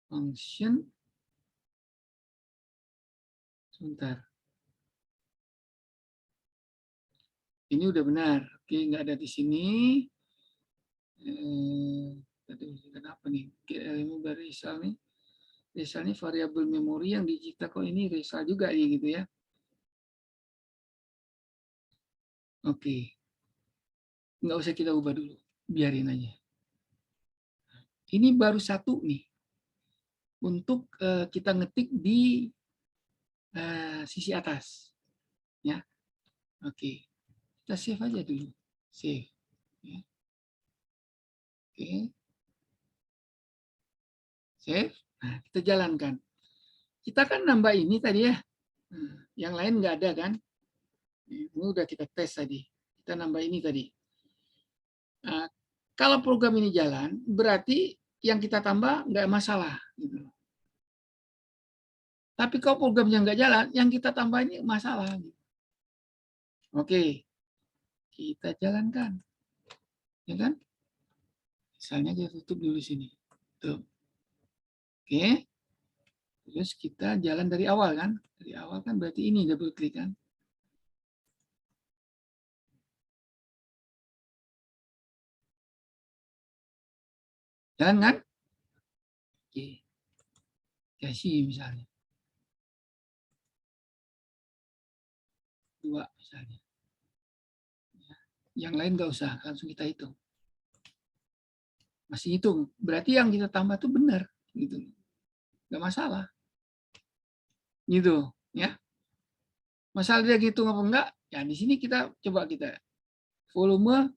function, sebentar. Ini udah benar. Oke, nggak ada di sini. Kenapa nih? Ini dari result nih. Result ini variabel memori yang diciptakan ini result juga ya gitu ya. Oke. Nggak usah kita ubah dulu. Biarin aja. Ini baru satu nih. Untuk kita ngetik di sisi atas. Ya. Oke. Kita save aja dulu. Save. Ya. Oke. Save. Nah, kita jalankan. Kita kan nambah ini tadi ya. Nah, yang lain nggak ada kan? Ini udah kita tes tadi. Kita nambah ini tadi. Nah, kalau program ini jalan, berarti yang kita tambah nggak masalah. Gitu. Tapi kalau programnya nggak jalan, yang kita tambah ini masalah. Gitu. Oke, kita jalankan. Ya kan? Misalnya kita tutup dulu sini. Tuh. Oke. Terus kita jalan dari awal kan? Dari awal kan berarti ini double klik kan? Jalan kan? Oke. Kasih misalnya. 2 misalnya. Yang lain nggak usah, langsung kita hitung. Masih hitung. Berarti yang kita tambah itu benar. Gitu. Nggak masalah. Gitu. Ya. Masalah dia hitung apa enggak? Ya di sini kita coba kita volume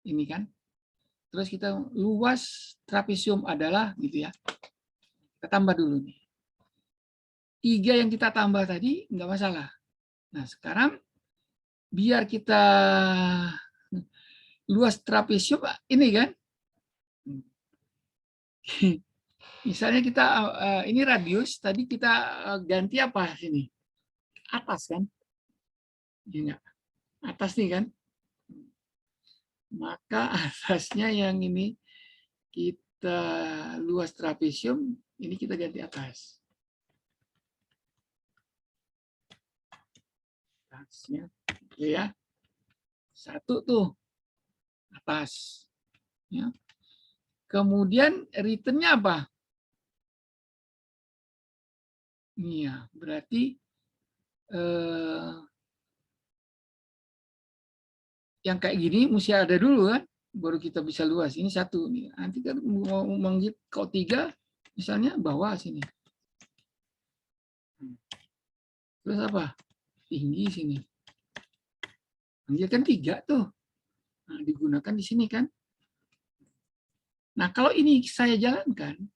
ini kan. Terus kita luas trapesium adalah gitu ya. Kita tambah dulu nih. 3 yang kita tambah tadi nggak masalah. Nah sekarang biar kita luas trapesium ini kan. Misalnya kita ini radius tadi kita ganti apa sini? Atas kan? Ini atas nih kan? Maka atasnya yang ini kita luas trapesium, ini kita ganti atas. Atasnya, oke ya. Satu tuh atas. Ya. Kemudian return-nya apa? Iya, berarti yang kayak gini mesti ada dulu kan, baru kita bisa luas. Ini satu nih. Nanti kan mau manggil kalau 3, misalnya bawah sini. Terus apa? Tinggi sini. Manggil kan 3 tuh. Nah, digunakan di sini kan. Nah, kalau ini saya jalankan,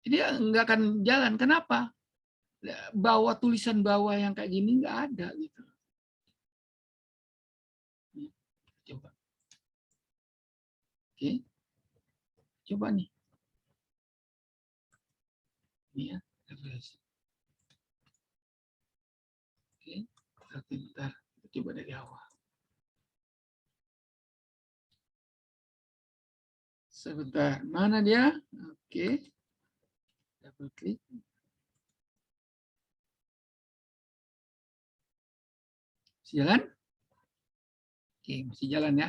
dia nggak akan jalan. Kenapa? Bawah tulisan bawah yang kayak gini nggak ada gitu. Coba. Oke. Coba nih. Ini ya. Oke. Bentar. Kita coba dari awal. Sebentar. Mana dia? Oke. Double klik. Jalan? Oke, masih jalan ya.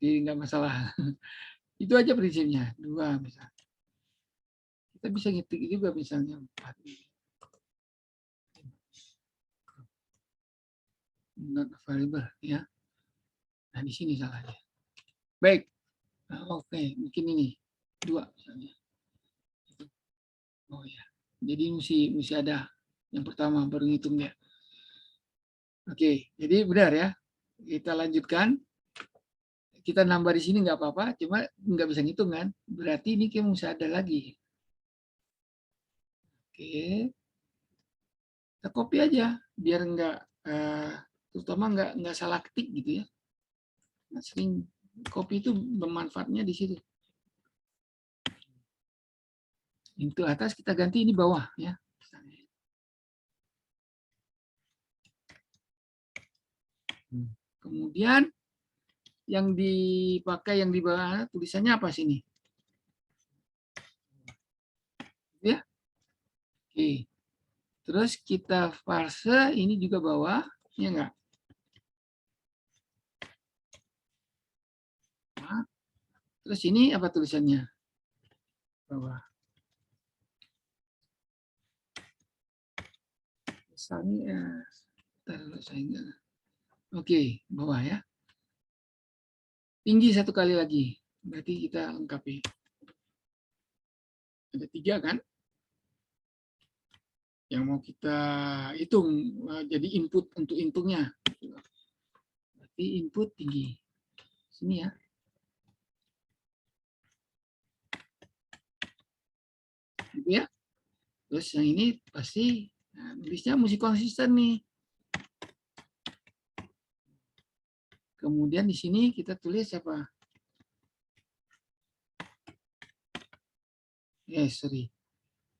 Jadi nggak masalah. Itu aja prinsipnya. 2 misalnya. Kita bisa ngetik juga misalnya 4. Not available ya. Nah, di sini salahnya. Baik. Nah, oke, mungkin ini 2 misalnya. Oh ya. Jadi mesti ada yang pertama baru ngitung dia. Oke, jadi benar ya. Kita lanjutkan. Kita nambah di sini nggak apa-apa, cuma nggak bisa ngitung kan. Berarti ini kayak mesti ada lagi. Oke, kita copy aja biar nggak terutama nggak salah ketik gitu ya. Nah, sering copy itu bermanfaatnya di situ. Itu atas kita ganti ini bawah ya. Kemudian yang dipakai yang di bawah tulisannya apa sini? Ya. Oke. Terus kita parse ini juga bawah, ya enggak? Nah, terus ini apa tulisannya? Bawah. Misalnya, oke, bawah ya. Tinggi satu kali lagi. Berarti kita lengkapi. Ada 3 kan? Yang mau kita hitung jadi input untuk hitungnya. Berarti input tinggi. Sini ya. Gitu ya. Terus yang ini pasti nulisnya mesti konsisten nih. Kemudian di sini kita tulis apa? Sorry.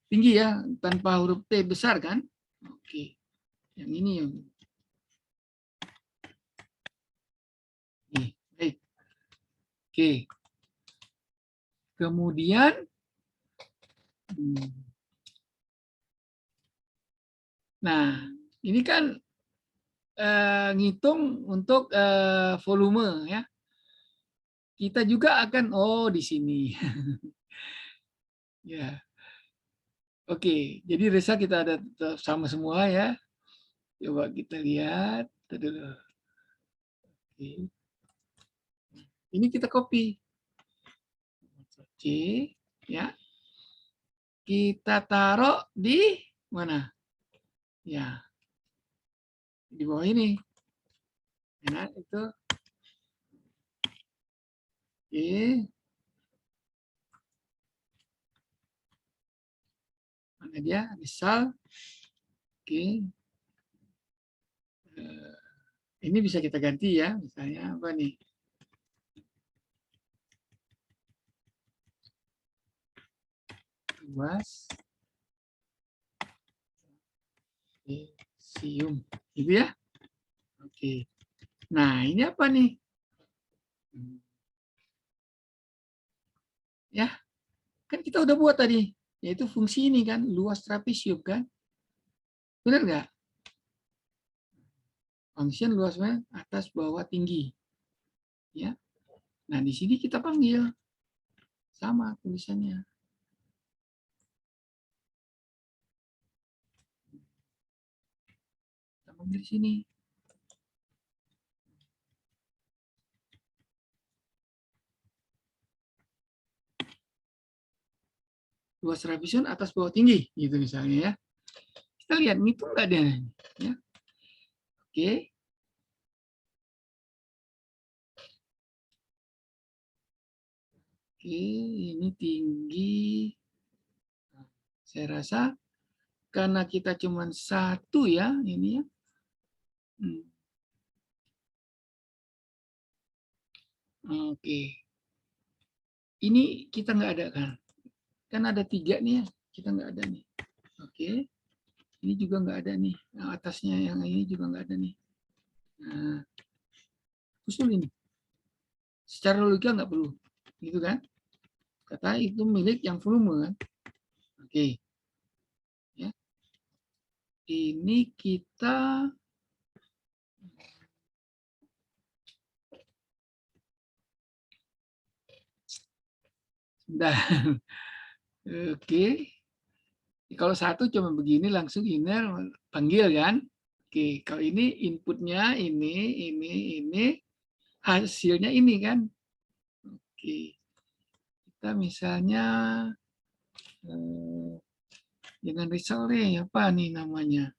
Tinggi ya, tanpa huruf T besar kan? Oke. Yang ini yang baik. Oke. Kemudian nah, ini kan ngitung untuk volume ya. Kita juga akan di sini. Ya. Oke, jadi result kita ada sama semua ya. Coba kita lihat. Oke. Ini kita copy. C ya. Kita taruh di mana? Ya. Di bawah ini. Nah, itu. Oke. Mana dia? Misal. Oke. Ini bisa kita ganti ya. Misalnya apa nih? Luas. Sium. Gitu ya. Oke. Nah, ini apa nih? Ya, kan kita udah buat tadi, yaitu fungsi ini kan, luas trapesium kan? Benar nggak? Function luasnya atas, bawah, tinggi. Ya. Nah, di sini kita panggil. Sama tulisannya. Kita panggil di sini. Luas trapesium atas, bawah, tinggi. Gitu misalnya ya. Kita lihat, ngitung nggak dia? Ya. Oke. Oke, ini tinggi. Saya rasa karena kita cuma 1 ya, ini ya. Oke. Ini kita nggak ada kan? Kan ada 3 nih ya, kita nggak ada nih. Oke. Ini juga nggak ada nih. Yang atasnya yang ini juga nggak ada nih. Nah, usul ini. Secara logika nggak perlu. Gitu kan? Kata itu milik yang volume kan? Oke. Ya. Ini kita Dan oke. Kalau satu cuma begini langsung inner panggil kan. Oke, kalau ini inputnya ini, hasilnya ini kan. Oke, kita misalnya dengan result nih, apa nih namanya?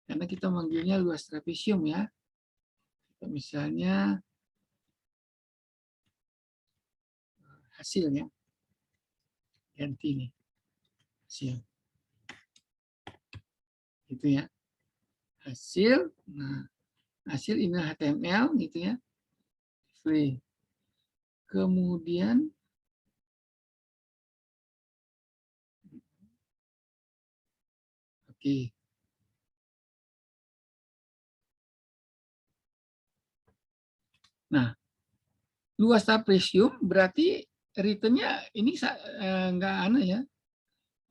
Karena kita manggilnya luas trapesium ya. Kita misalnya hasilnya ganti nih hasil, gitu ya. Hasil, nah hasil ini HTML gitu ya. Free. Kemudian oke. Nah, luas trapesium berarti return-nya ini enggak aneh ya.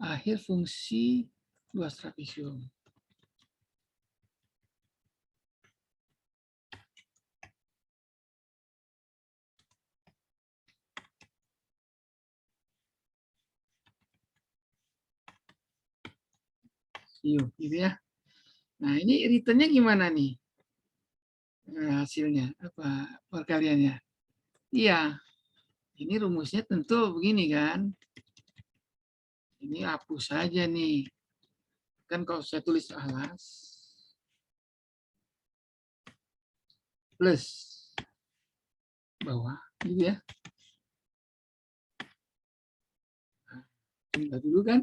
Akhir fungsi luas trapesium. Gitu ya. Nah, ini return-nya gimana nih? Hasilnya apa perkaliannya? Iya, ini rumusnya tentu begini kan. Ini hapus saja nih. Kan kalau saya tulis alas plus bawah gitu ya. Jumlah dulu kan.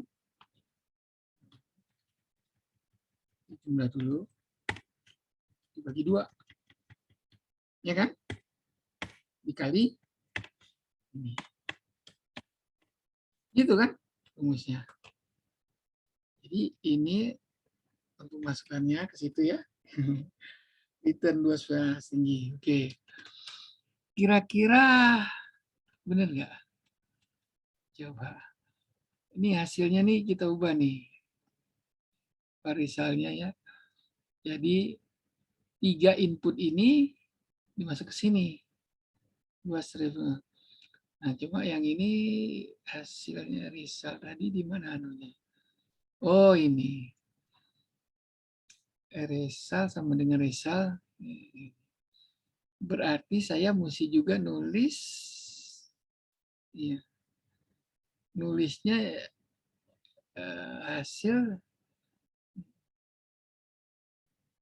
Jumlah dulu. Dibagi 2. Ya kan? Dikali ini. Gitu kan rumusnya. Jadi ini untuk masukannya ke situ ya. Return luas tinggi. Oke. Kira-kira benar nggak? Coba. Ini hasilnya nih kita ubah nih. Parisalnya ya. Jadi 3 input ini dimasuk ke sini. Luas river. Nah, cuma yang ini hasilnya result tadi di mana anunya? Oh, ini. Result sama dengan result. Berarti saya mesti juga nulis. Iya. Nulisnya hasil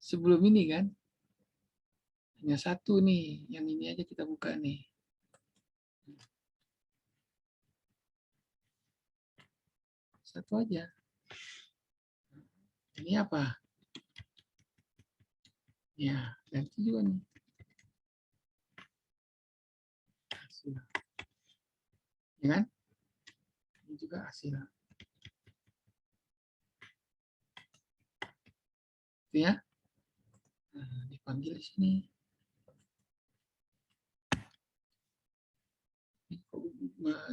sebelum ini kan. Hanya satu nih. Yang ini aja kita buka nih. Satu aja. Ini apa? Ya, ganti juga nih. Hasil. Ya kan? Ini juga hasil. Itu ya. Nah, dipanggil di sini.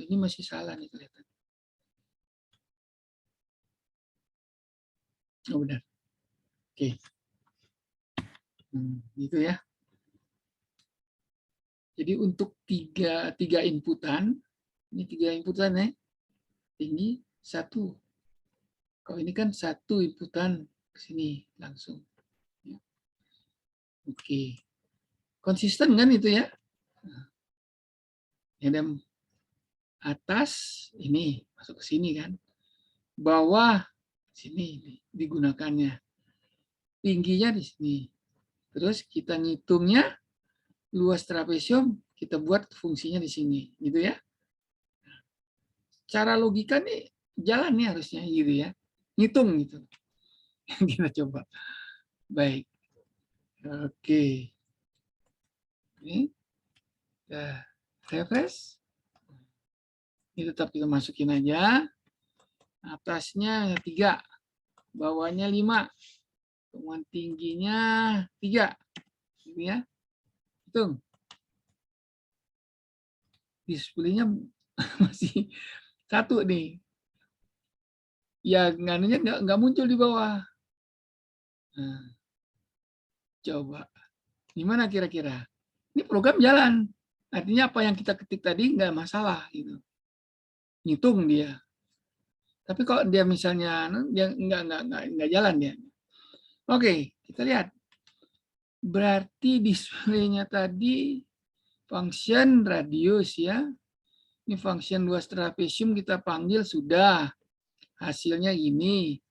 Ini masih salah nih kelihatan. Oh, benar. Oke. Gitu ya. Jadi untuk tiga inputan, ini 3 inputan ya, tinggi 1. Kalau ini kan 1 inputan ke sini langsung. Ya. Oke. Konsisten kan itu ya? Yang atas ini masuk ke sini kan. Bawah sini digunakannya. Tingginya di sini. Terus kita ngitungnya luas trapesium, kita buat fungsinya di sini, gitu ya. Cara logika nih jalan nih harusnya gitu ya. Ngitung gitu. Kita coba. Baik. Oke. Ini kita refresh. Ini tetap kita masukin aja. Atasnya 3, bawahnya 5. Temuan tingginya 3. Gitu ya. Hitung. Displaynya masih 1 nih. Ya nganunya nggak muncul di bawah. Nah, coba. Gimana kira-kira? Ini program jalan. Artinya apa yang kita ketik tadi nggak masalah gitu. ngitung dia. Tapi kalau dia misalnya dia nggak jalan dia. Oke, kita lihat. Berarti displaynya tadi function radius ya. Ini function luas trapesium kita panggil sudah. Hasilnya ini.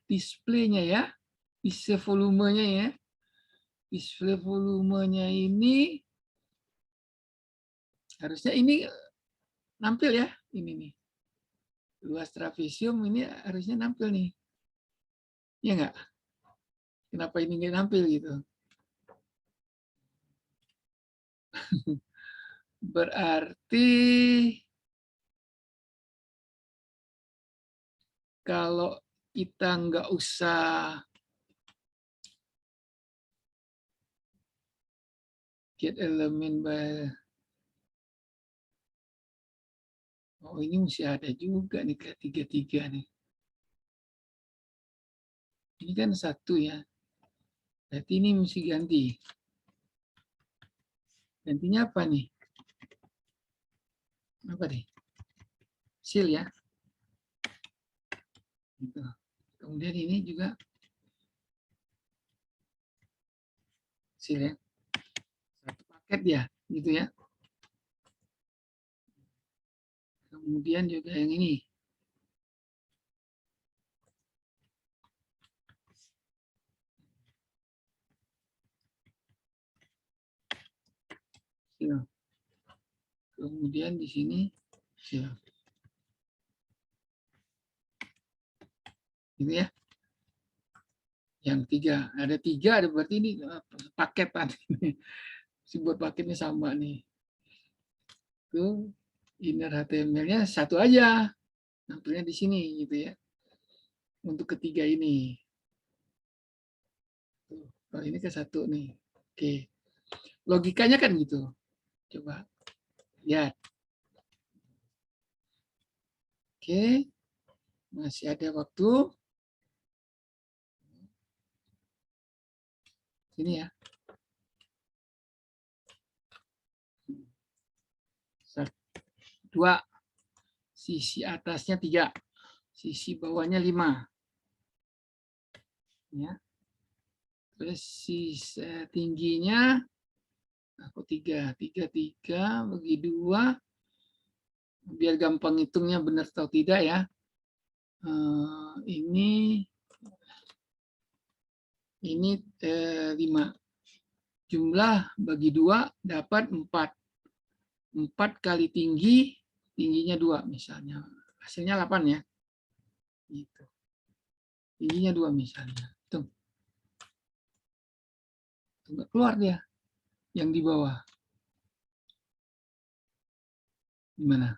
Displaynya ya. Display volumenya ya. Display volumenya ini harusnya ini nampil ya. Ini nih. Luas trapesium ini harusnya nampil nih. Ya enggak? Kenapa ini nggak nampil gitu? Berarti kalau kita nggak usah get element by, oh ini mesti ada juga nih ke tiga nih. Ini kan satu ya. Berarti ini mesti ganti. Gantinya apa nih? Apa nih? Seal ya. Gitu. Kemudian ini juga seal ya. Satu paket ya, gitu ya. Kemudian juga yang ini. Seal. Kemudian di sini seal. Gitu ya. Yang tiga, ada tiga, ada berarti ini paketan. Si buat paketnya sama nih. Itu inner HTML-nya satu aja. Nampilnya di sini gitu ya. Untuk ketiga ini. Kalau ini ke satu nih. Oke. Logikanya kan gitu. Coba lihat. Oke. Masih ada waktu. Sini ya. Dua. Sisi atasnya 3. Sisi bawahnya 5. Ya. Terus sisi tingginya aku 3 bagi 2. Biar gampang hitungnya benar atau tidak ya. Ini 5. Jumlah bagi 2 dapat 4. 4 kali tingginya 2 misalnya. Hasilnya 8 ya. Gitu. Tingginya 2 misalnya. Tuh. Nggak keluar dia yang di bawah. Gimana?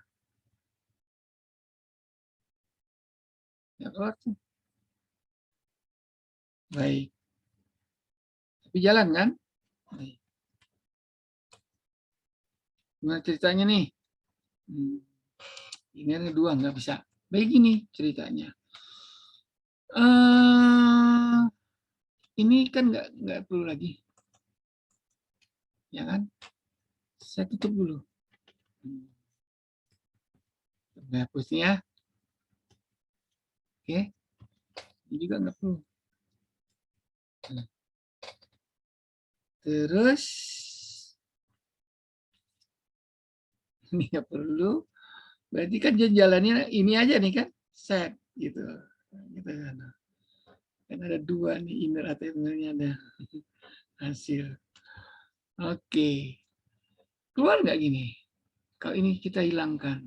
Ya keluar tuh. Baik. Tapi jalan kan? Baik. Gimana ceritanya nih? Ini ada 2, nggak bisa. Baik gini ceritanya. Ini kan nggak perlu lagi. Ya kan? Saya tutup dulu. Hapusnya ya. Oke. Ini juga nggak perlu. Terus ini nggak perlu. Berarti kan jalannya ini aja nih kan, set gitu. Gitu kan. Kan ada 2 nih, inner HTML-nya ada hasil. Oke. Keluar nggak gini? Kalau ini kita hilangkan.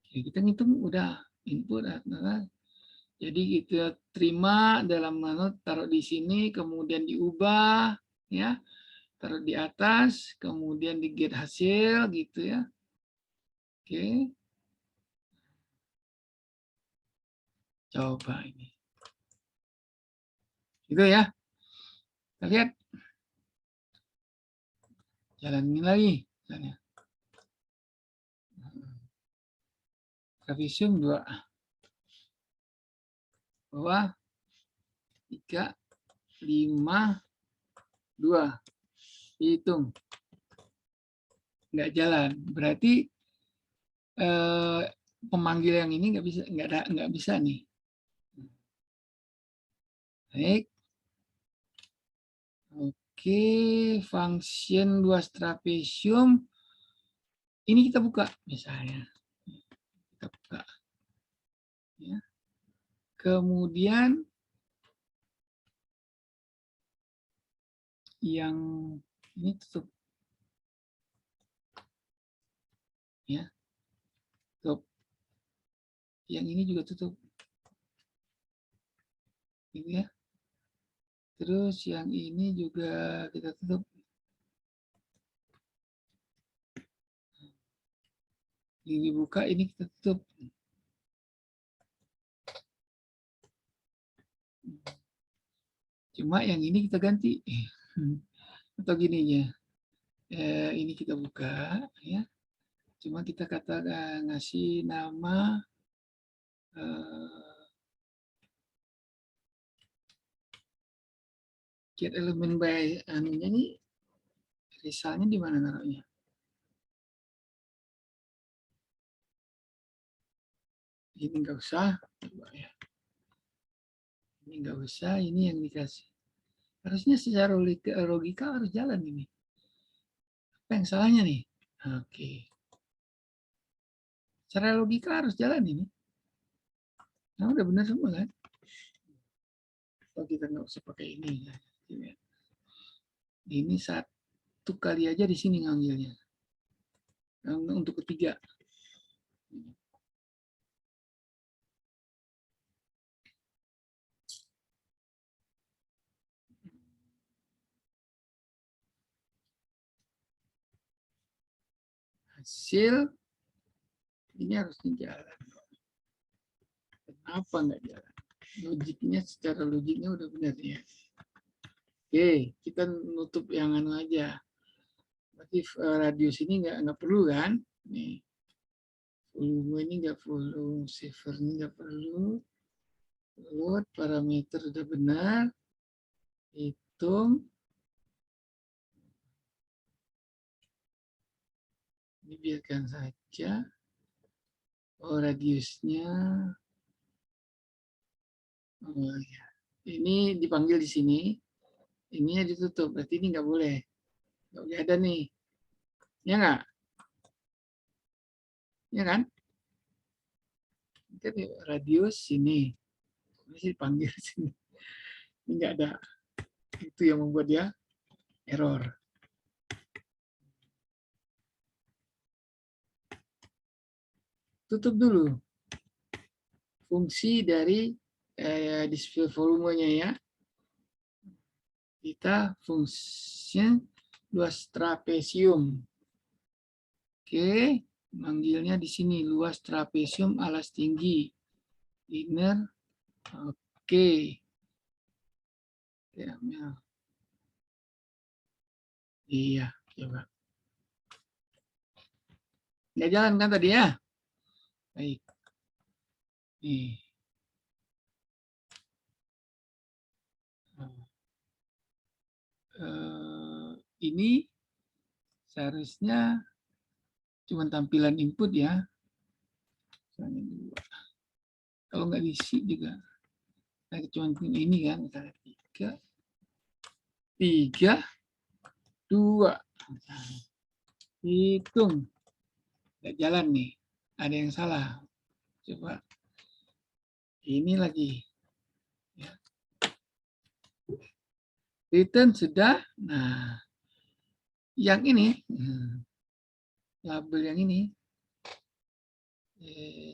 Ya, kita ngitung udah input. Jadi kita terima dalam mana taruh di sini, kemudian diubah, ya, taruh di atas, kemudian di get hasil, gitu ya. Oke, coba ini, gitu ya. Kita lihat, jalanin lagi, misalnya. Trapesium 2, bawah 3, 5, 2, hitung. nggak jalan. Berarti pemanggil yang ini nggak bisa nih. Baik. Oke, function luas trapesium ini kita buka misalnya. Kita buka. Ya. Kemudian yang ini tutup. Ya. Tutup. Yang ini juga tutup. Gitu ya. Terus yang ini juga kita tutup. Ini dibuka, ini kita tutup. Cuma yang ini kita ganti. Atau gininya. Ini kita buka. Ya. Cuma kita katakan ngasih nama get element by anunya nih, risalnya di mana naruhnya? Ini nggak usah, coba ya. Ini nggak usah, ini yang dikasih. Harusnya secara logika harus jalan ini. Apa yang salahnya nih? Oke. Secara logika harus jalan ini. Nah, udah benar semua kan? Kalau kita nggak usah pakai ini. Ini satu kali aja di sini ngambilnya. Untuk ketiga. Hasil ini harusnya jalan. Kenapa nggak jalan? Logiknya secara logiknya udah benar ya. Oke, kita nutup yang anu aja. Berarti radius ini nggak perlu kan? Nih, volume ini nggak perlu, saver ini nggak perlu. Load parameter udah benar. Hitung. Ini biarkan saja. Oh, radiusnya. Oh, ya. Ini dipanggil di sini. Ininya ditutup. Berarti ini nggak boleh. Nggak boleh ada nih. Ya nggak? Ya kan? Ini radius sini. Ini dipanggil sini. Ini nggak ada. Itu yang membuat dia error. Tutup dulu fungsi dari display volumenya ya. Kita fungsi luas trapesium. Oke, manggilnya di sini luas trapesium alas tinggi. Inner. Oke. Iya, coba. Nggak jalan kan tadi ya? Baik. Nih. Ini seharusnya cuma tampilan input ya. Kalau nggak diisi juga. Nah, cuma ini kan, misalnya 3, 2. Hitung. Nggak jalan nih. Ada yang salah. Coba. Ini lagi. Ya. Return sudah. Nah, yang ini, label yang ini,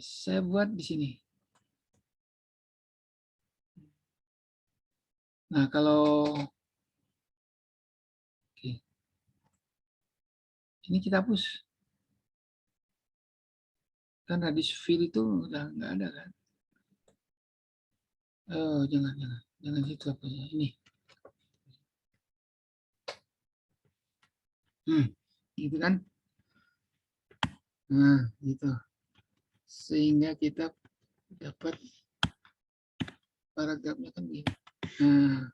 saya buat di sini. Nah, kalau ini kita hapus. Kan radius fill itu udah nggak ada kan. Oh, jangan situ hapusnya. Ini. Gitu kan. Nah, gitu. Sehingga kita dapat paragrafnya kan gini. Nah,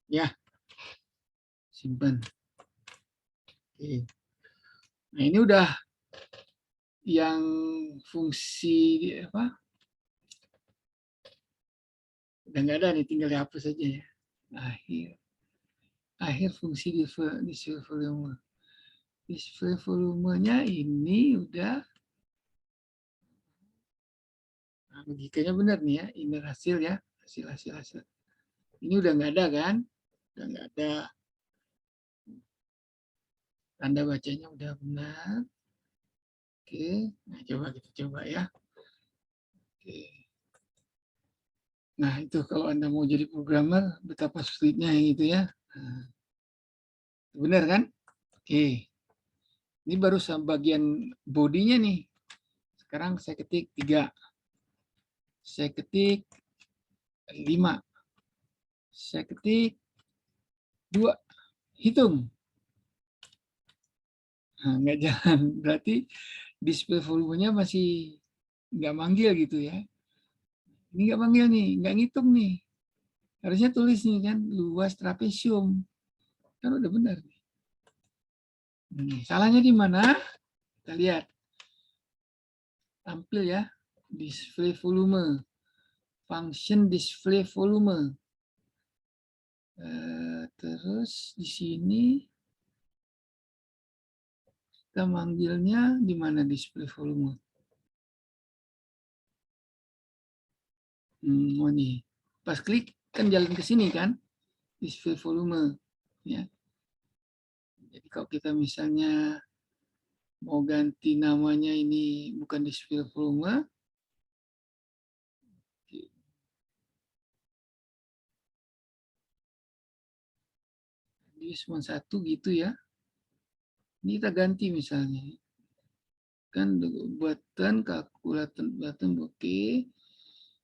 ya. Simpan. Oke. Nah, ini udah yang fungsi apa? Udah nggak ada nih, tinggal dihapus saja ya. Akhir fungsi display volume. Display volumenya ini udah, nah, logikanya benar nih ya, ini hasil ya, hasil. Ini udah nggak ada kan? Udah nggak ada. Tanda bacanya udah benar. Oke, nah coba kita coba ya. Oke. Nah itu kalau Anda mau jadi programmer, betapa sulitnya yang itu ya. Nah, benar kan? Oke. Ini baru bagian bodinya nih. Sekarang saya ketik 3. Saya ketik 5. Saya ketik 2. Hitung. Nah, nggak jalan. Berarti display volumenya masih nggak manggil gitu ya. Ini nggak manggil nih, nggak ngitung nih. Harusnya tulis nih kan, luas trapesium. Kan udah benar. Salahnya di mana? Kita lihat. Tampil ya. Display volume. Function display volume. Terus di sini kita manggilnya di mana display volume? Oh nih. Pas klik kan jalan ke sini kan? Display volume. Ya. Jadi kalau kita misalnya mau ganti namanya ini bukan display volume, jadi cuma satu gitu ya. Ini kita ganti misalnya. Kan button, kalkulator button, oke.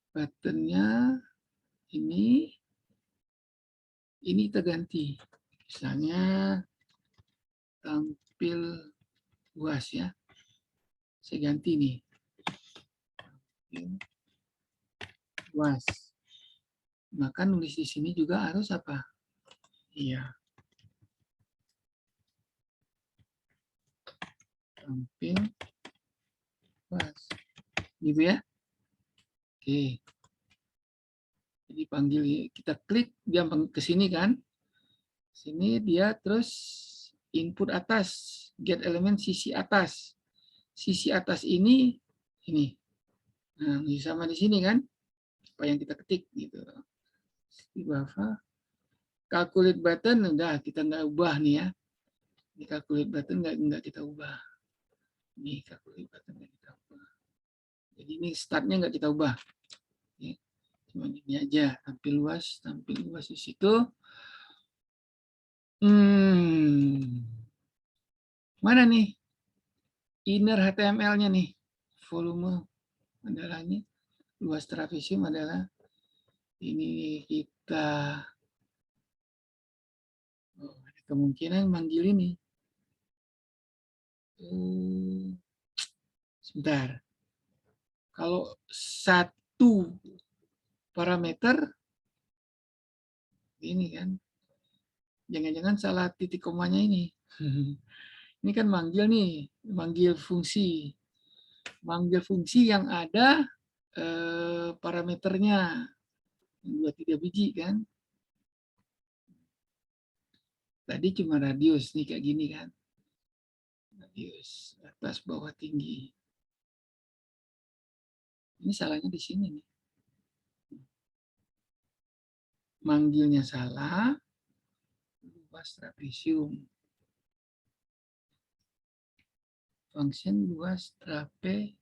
Buttonnya ini kita ganti. Misalnya tampil luas ya. Saya ganti nih. Luas. Maka nulis di sini juga harus apa? Iya. Tampil luas. Gitu ya. Oke. Jadi panggil, kita klik, dia ke sini kan. Sini dia terus input atas, get elemen sisi atas. Sisi atas ini. Nah, sama di sini kan. Apa yang kita ketik gitu. Di bawah. Calculate button udah kita nggak ubah nih ya. Di calculate button nggak kita ubah. Ini calculate button nggak kita ubah. Jadi ini startnya nggak kita ubah. Ya. Cuma ini aja, tampil luas di situ. Mana nih inner HTML-nya nih? Volume adalah ini, luas trapesium adalah ini. Kita ada kemungkinan manggil ini. Sebentar. Kalau satu parameter ini kan, jangan-jangan salah titik komanya ini. Ini kan manggil nih, manggil fungsi yang ada parameternya 2-3 biji kan. Tadi cuma radius nih kayak gini kan. Radius atas bawah tinggi. Ini salahnya di sini nih. Manggilnya salah. Luas trapesium. Function luas trapesium.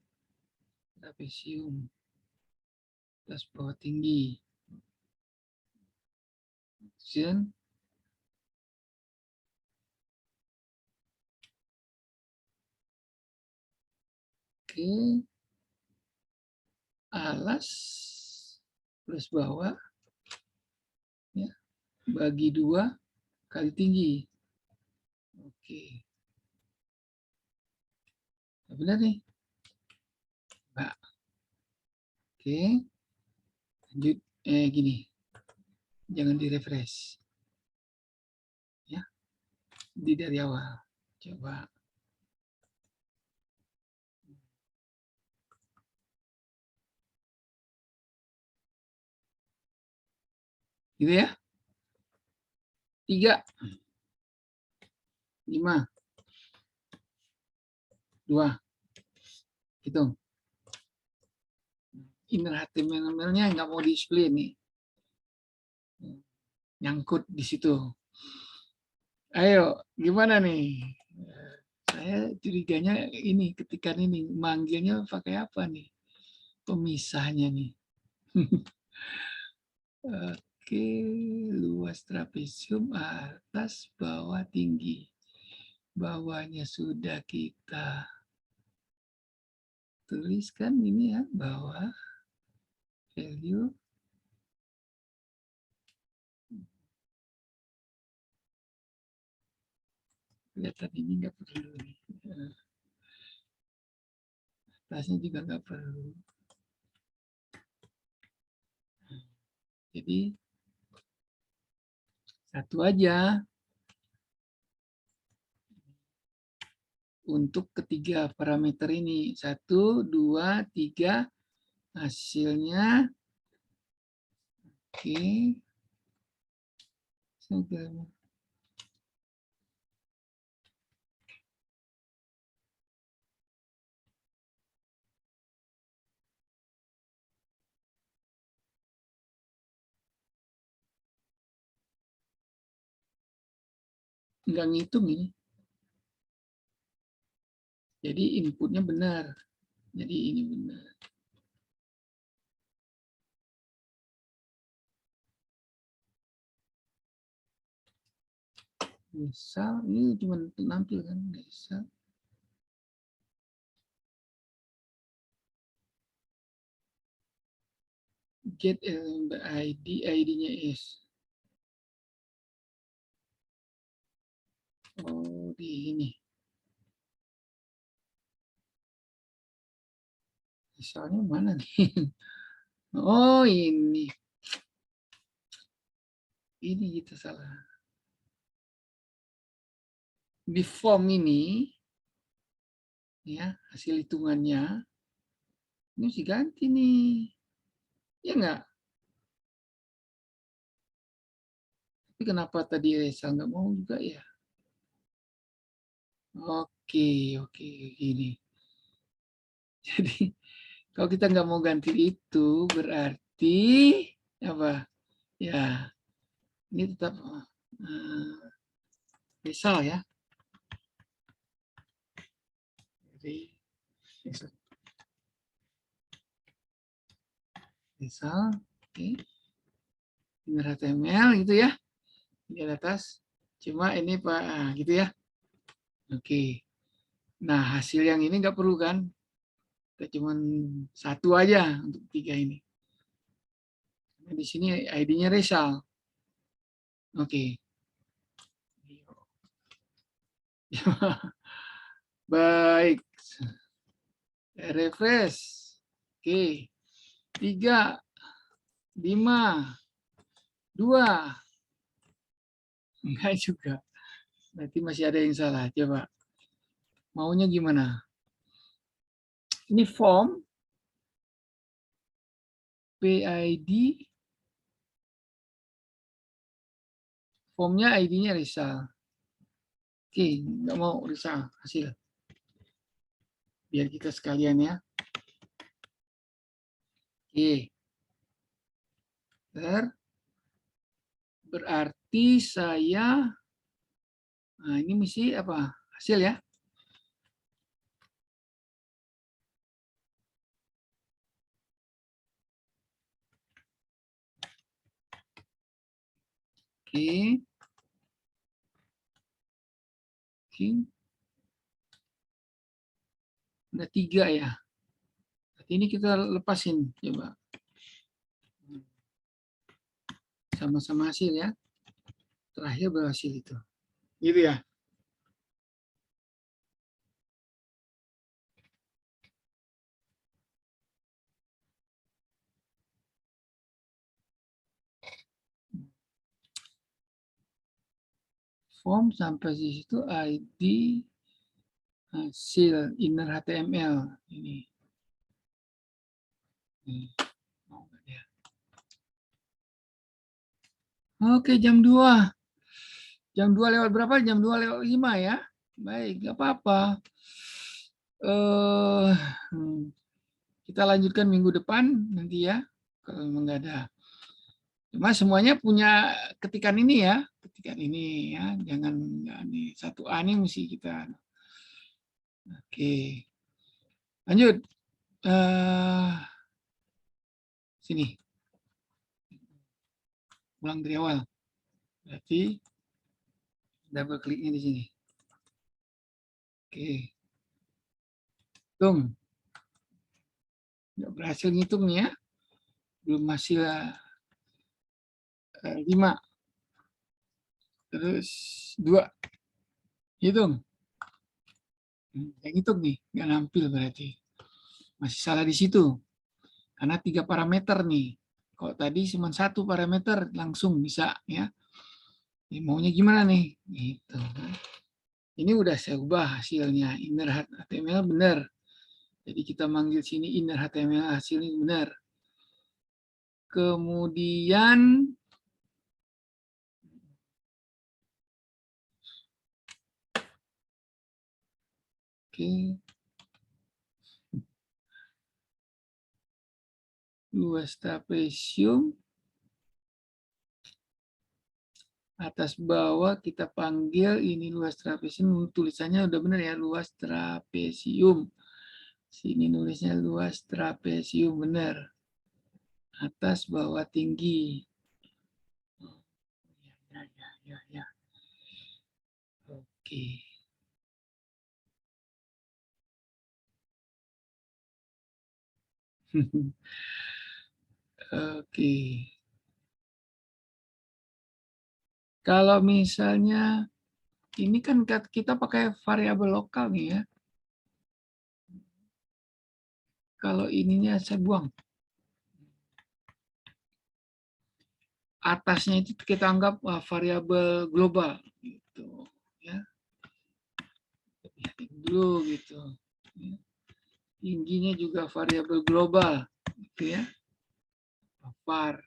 Atas bawah tinggi. Function alas plus bawah ya, bagi 2 kali tinggi. Oke. Benar nih. Mbak. Oke. Lanjut gini. Jangan di-refresh. Ya. Dari awal. Coba. Gitu ya. 3, 5, 2, hitung. Inner HTML-nya nggak mau display nih. Nyangkut di situ. Ayo, gimana nih? Saya curiganya ini, ketikan ini, manggilnya pakai apa nih? Pemisahnya nih. Oke, luas trapesium atas, bawah, tinggi. Bawahnya sudah kita tuliskan ini ya, bawah, value. Kelihatan ini nggak perlu nih. Atasnya juga nggak perlu. Jadi satu aja untuk ketiga parameter ini. 1, 2, 3. Hasilnya oke. Nggak ngitung ini. Jadi inputnya benar. Jadi ini benar. Misal ini cuma nampil kan, misal get element ID, ID-nya is di ini. Misalnya mana nih? Oh ini kita salah. Di form ini ya, hasil hitungannya ini harus diganti nih. Ya enggak? Tapi kenapa tadi Reza nggak mau juga ya? Oke, gini. Jadi kalau kita nggak mau ganti itu berarti apa? Ya, ini tetap misal ya. Jadi misal, oke, inner HTML gitu ya di atas. Cuma ini Pak, gitu ya. Oke. Nah hasil yang ini nggak perlu kan? Kita cuma satu aja untuk 3 ini. Nah, di sini ID-nya Resal. Oke. Baik. Refresh. Oke. 3, 5, 2. Enggak juga. Berarti masih ada yang salah. Coba. Maunya gimana? Ini form. PID. Formnya ID-nya Rizal. Oke, nggak mau Rizal hasil. Biar kita sekalian ya. Oke. Berarti saya, nah ini mesti apa? Hasil ya. Oke. Oke. Ada 3 ya. Berarti ini kita lepasin. Coba. Sama-sama hasil ya. Terakhir berhasil itu. Gitu ya. Form sampai di situ ID hasil inner HTML ini. Mau nggak ya? Oke, jam 2. Jam 2 lewat berapa? Jam 2 lewat 5 ya. Baik, nggak apa-apa. Eh, kita lanjutkan minggu depan nanti ya. Kalau memang nggak ada. Cuma semuanya punya ketikan ini ya. Ketikan ini ya. Jangan ini satu A ini mesti kita. Oke. Lanjut. Sini. Ulang dari awal. Berarti double kliknya di sini. Oke. Hitung. Nggak berhasil ngitung nih ya. Belum hasil 5. Terus 2. Hitung. Yang hitung nih. Nggak nampil berarti. Masih salah di situ. Karena 3 parameter nih. Kalau tadi cuma 1 parameter langsung bisa ya. Ini maunya gimana nih? Gitu. Ini udah saya ubah hasilnya. Inner HTML benar. Jadi kita manggil sini inner HTML hasilnya benar. Kemudian oke. Luas trapesium. Atas bawah kita panggil ini luas trapesium. Tulisannya udah benar ya, luas trapesium. Sini nulisnya luas trapesium benar. Atas bawah tinggi. Ya. Oke. Oke. Kalau misalnya ini kan kita pakai variabel lokal nih ya. Kalau ininya saya buang. Atasnya itu kita anggap variabel global gitu ya. Dulu gitu. Tingginya juga variabel global gitu ya. Var.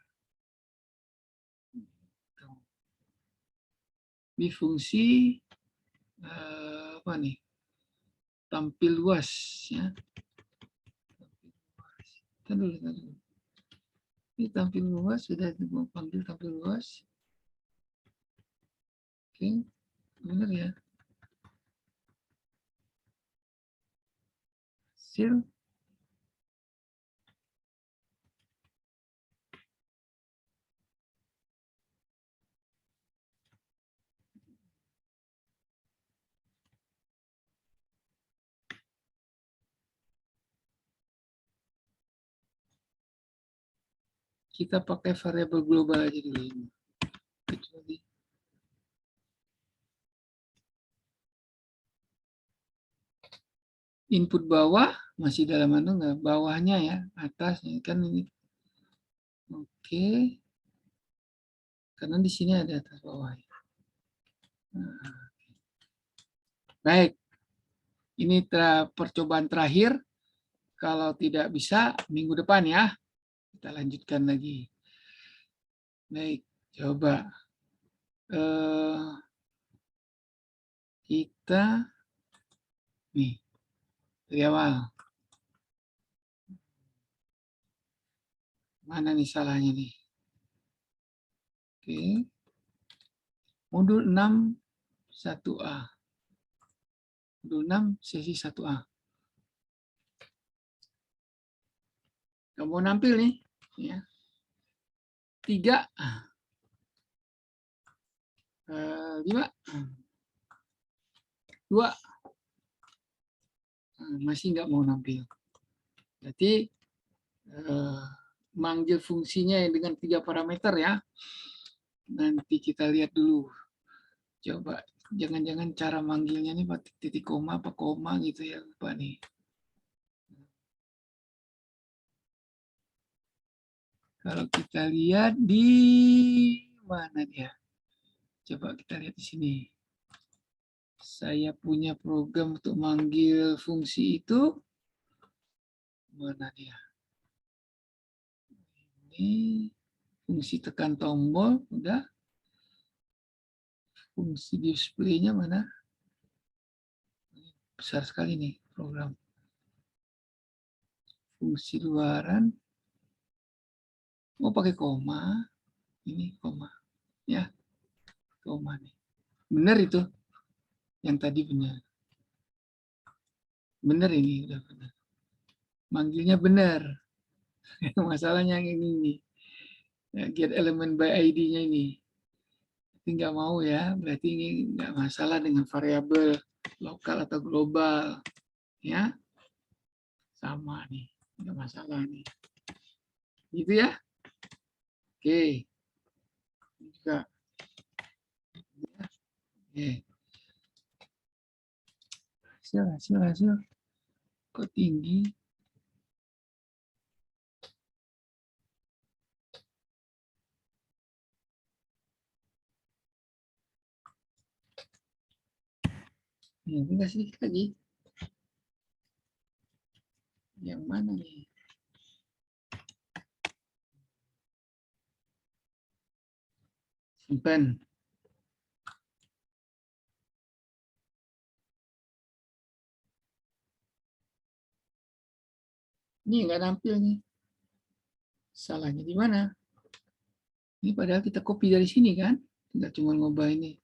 Ini fungsi apa nih? Tampil luas ya. Tadi. Ini tampil luas sudah panggil tampil luas. Oke, benar ya. Hasil. Kita pakai variabel global aja dulu ini. Kecuali input bawah masih dalam mana enggak? Bawahnya ya, atasnya kan ini. Oke. Karena di sini ada atas bawah. Nah, baik. Ini percobaan terakhir. Kalau tidak bisa minggu depan ya. Kita lanjutkan lagi. Baik, coba. Kita nih dari awal. Mana nih salahnya nih? Oke. Modul 6 1A. Modul 6 sesi 1A. Kamu mau nampil nih, ya. 3 5 2 masih nggak mau nampil. Berarti manggil fungsinya dengan 3 parameter ya. Nanti kita lihat dulu. Coba jangan-jangan cara manggilnya nih titik koma apa koma gitu ya, lupa nih. Kalau kita lihat di mana dia? Coba kita lihat di sini. Saya punya program untuk manggil fungsi itu. Mana dia? Ini fungsi tekan tombol, udah. Fungsi display-nya mana? Besar sekali nih program. Fungsi luaran. Oh, pakai koma. Ini koma. Ya, koma nih. Benar itu. Yang tadi benar. Benar ini, udah benar. Manggilnya benar. Masalahnya yang ini nih. Ya, get element by ID-nya ini. Tapi nggak mau ya, berarti ini nggak masalah dengan variabel lokal atau global. Ya, sama nih. Nggak masalah nih. Gitu ya. Oke. Ini juga. Oke. Hasil. Kok tinggi? Ya, tinggal sedikit lagi. Yang mana nih? Simpan. Ini nggak nampil nih. Salahnya di mana? Ini padahal kita copy dari sini kan? Nggak cuma ngubah ini.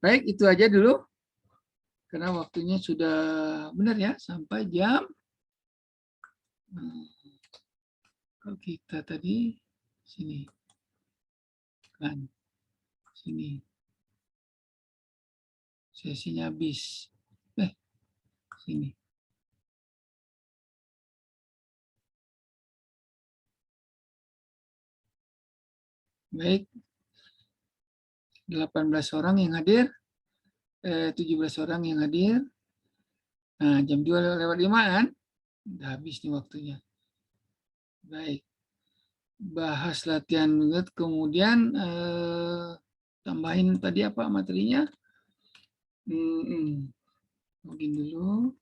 Baik, itu aja dulu. Karena waktunya sudah benar ya, sampai jam. Kalau kita tadi sini. Kan, sini. Sesinya habis. Sini. Baik. 18 orang yang hadir. 17 orang yang hadir. Nah, jam 2:05 kan? Udah habis nih waktunya. Baik. Bahas latihan menit, kemudian tambahin tadi apa materinya? Login dulu.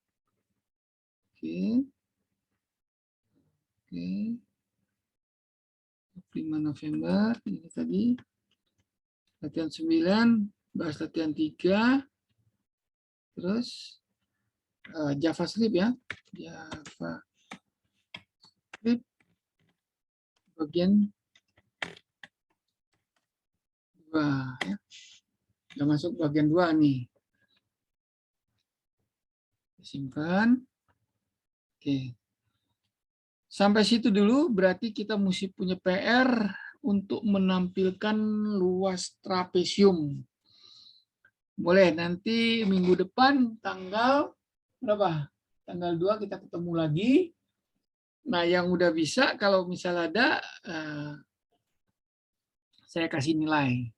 Oke. 5 November, ini tadi. Latihan 9, bahas latihan 3. Terus JavaScript ya. JavaScript bagian 2 ya. Udah masuk bagian 2 nih. Simpan. Oke. Sampai situ dulu, berarti kita mesti punya PR untuk menampilkan luas trapesium. Boleh, nanti minggu depan tanggal berapa? Tanggal 2 kita ketemu lagi. Nah, yang udah bisa, kalau misal ada, saya kasih nilai.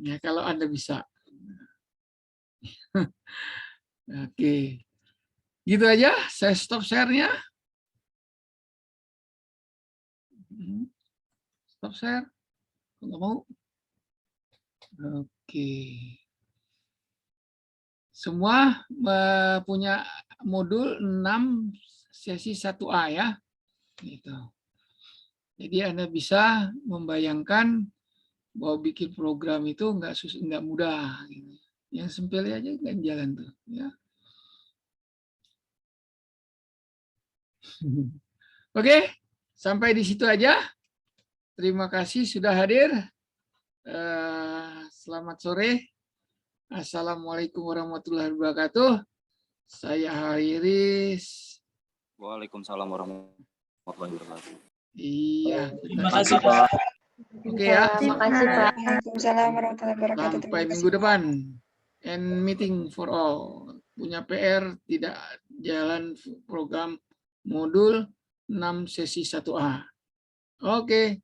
Ya, kalau Anda bisa. Oke. Gitu aja, saya stop share-nya. Stop share. Nggak mau. Oke. Semua punya modul 6 sesi 1A ya. Gitu. Jadi Anda bisa membayangkan bahwa bikin program itu nggak mudah. Gitu. Yang sepele aja nggak jalan tuh. Ya. Oke, sampai di situ aja. Terima kasih sudah hadir. Selamat sore. Assalamualaikum warahmatullahi wabarakatuh. Saya Hairis. Waalaikumsalam warahmatullahi wabarakatuh. Iya. Terima kasih Pak. Oke ya. Terima kasih Pak. Waalaikumsalam warahmatullahi wabarakatuh. Sampai minggu depan. And meeting for all. Punya PR tidak jalan program modul 6 sesi 1A. Oke.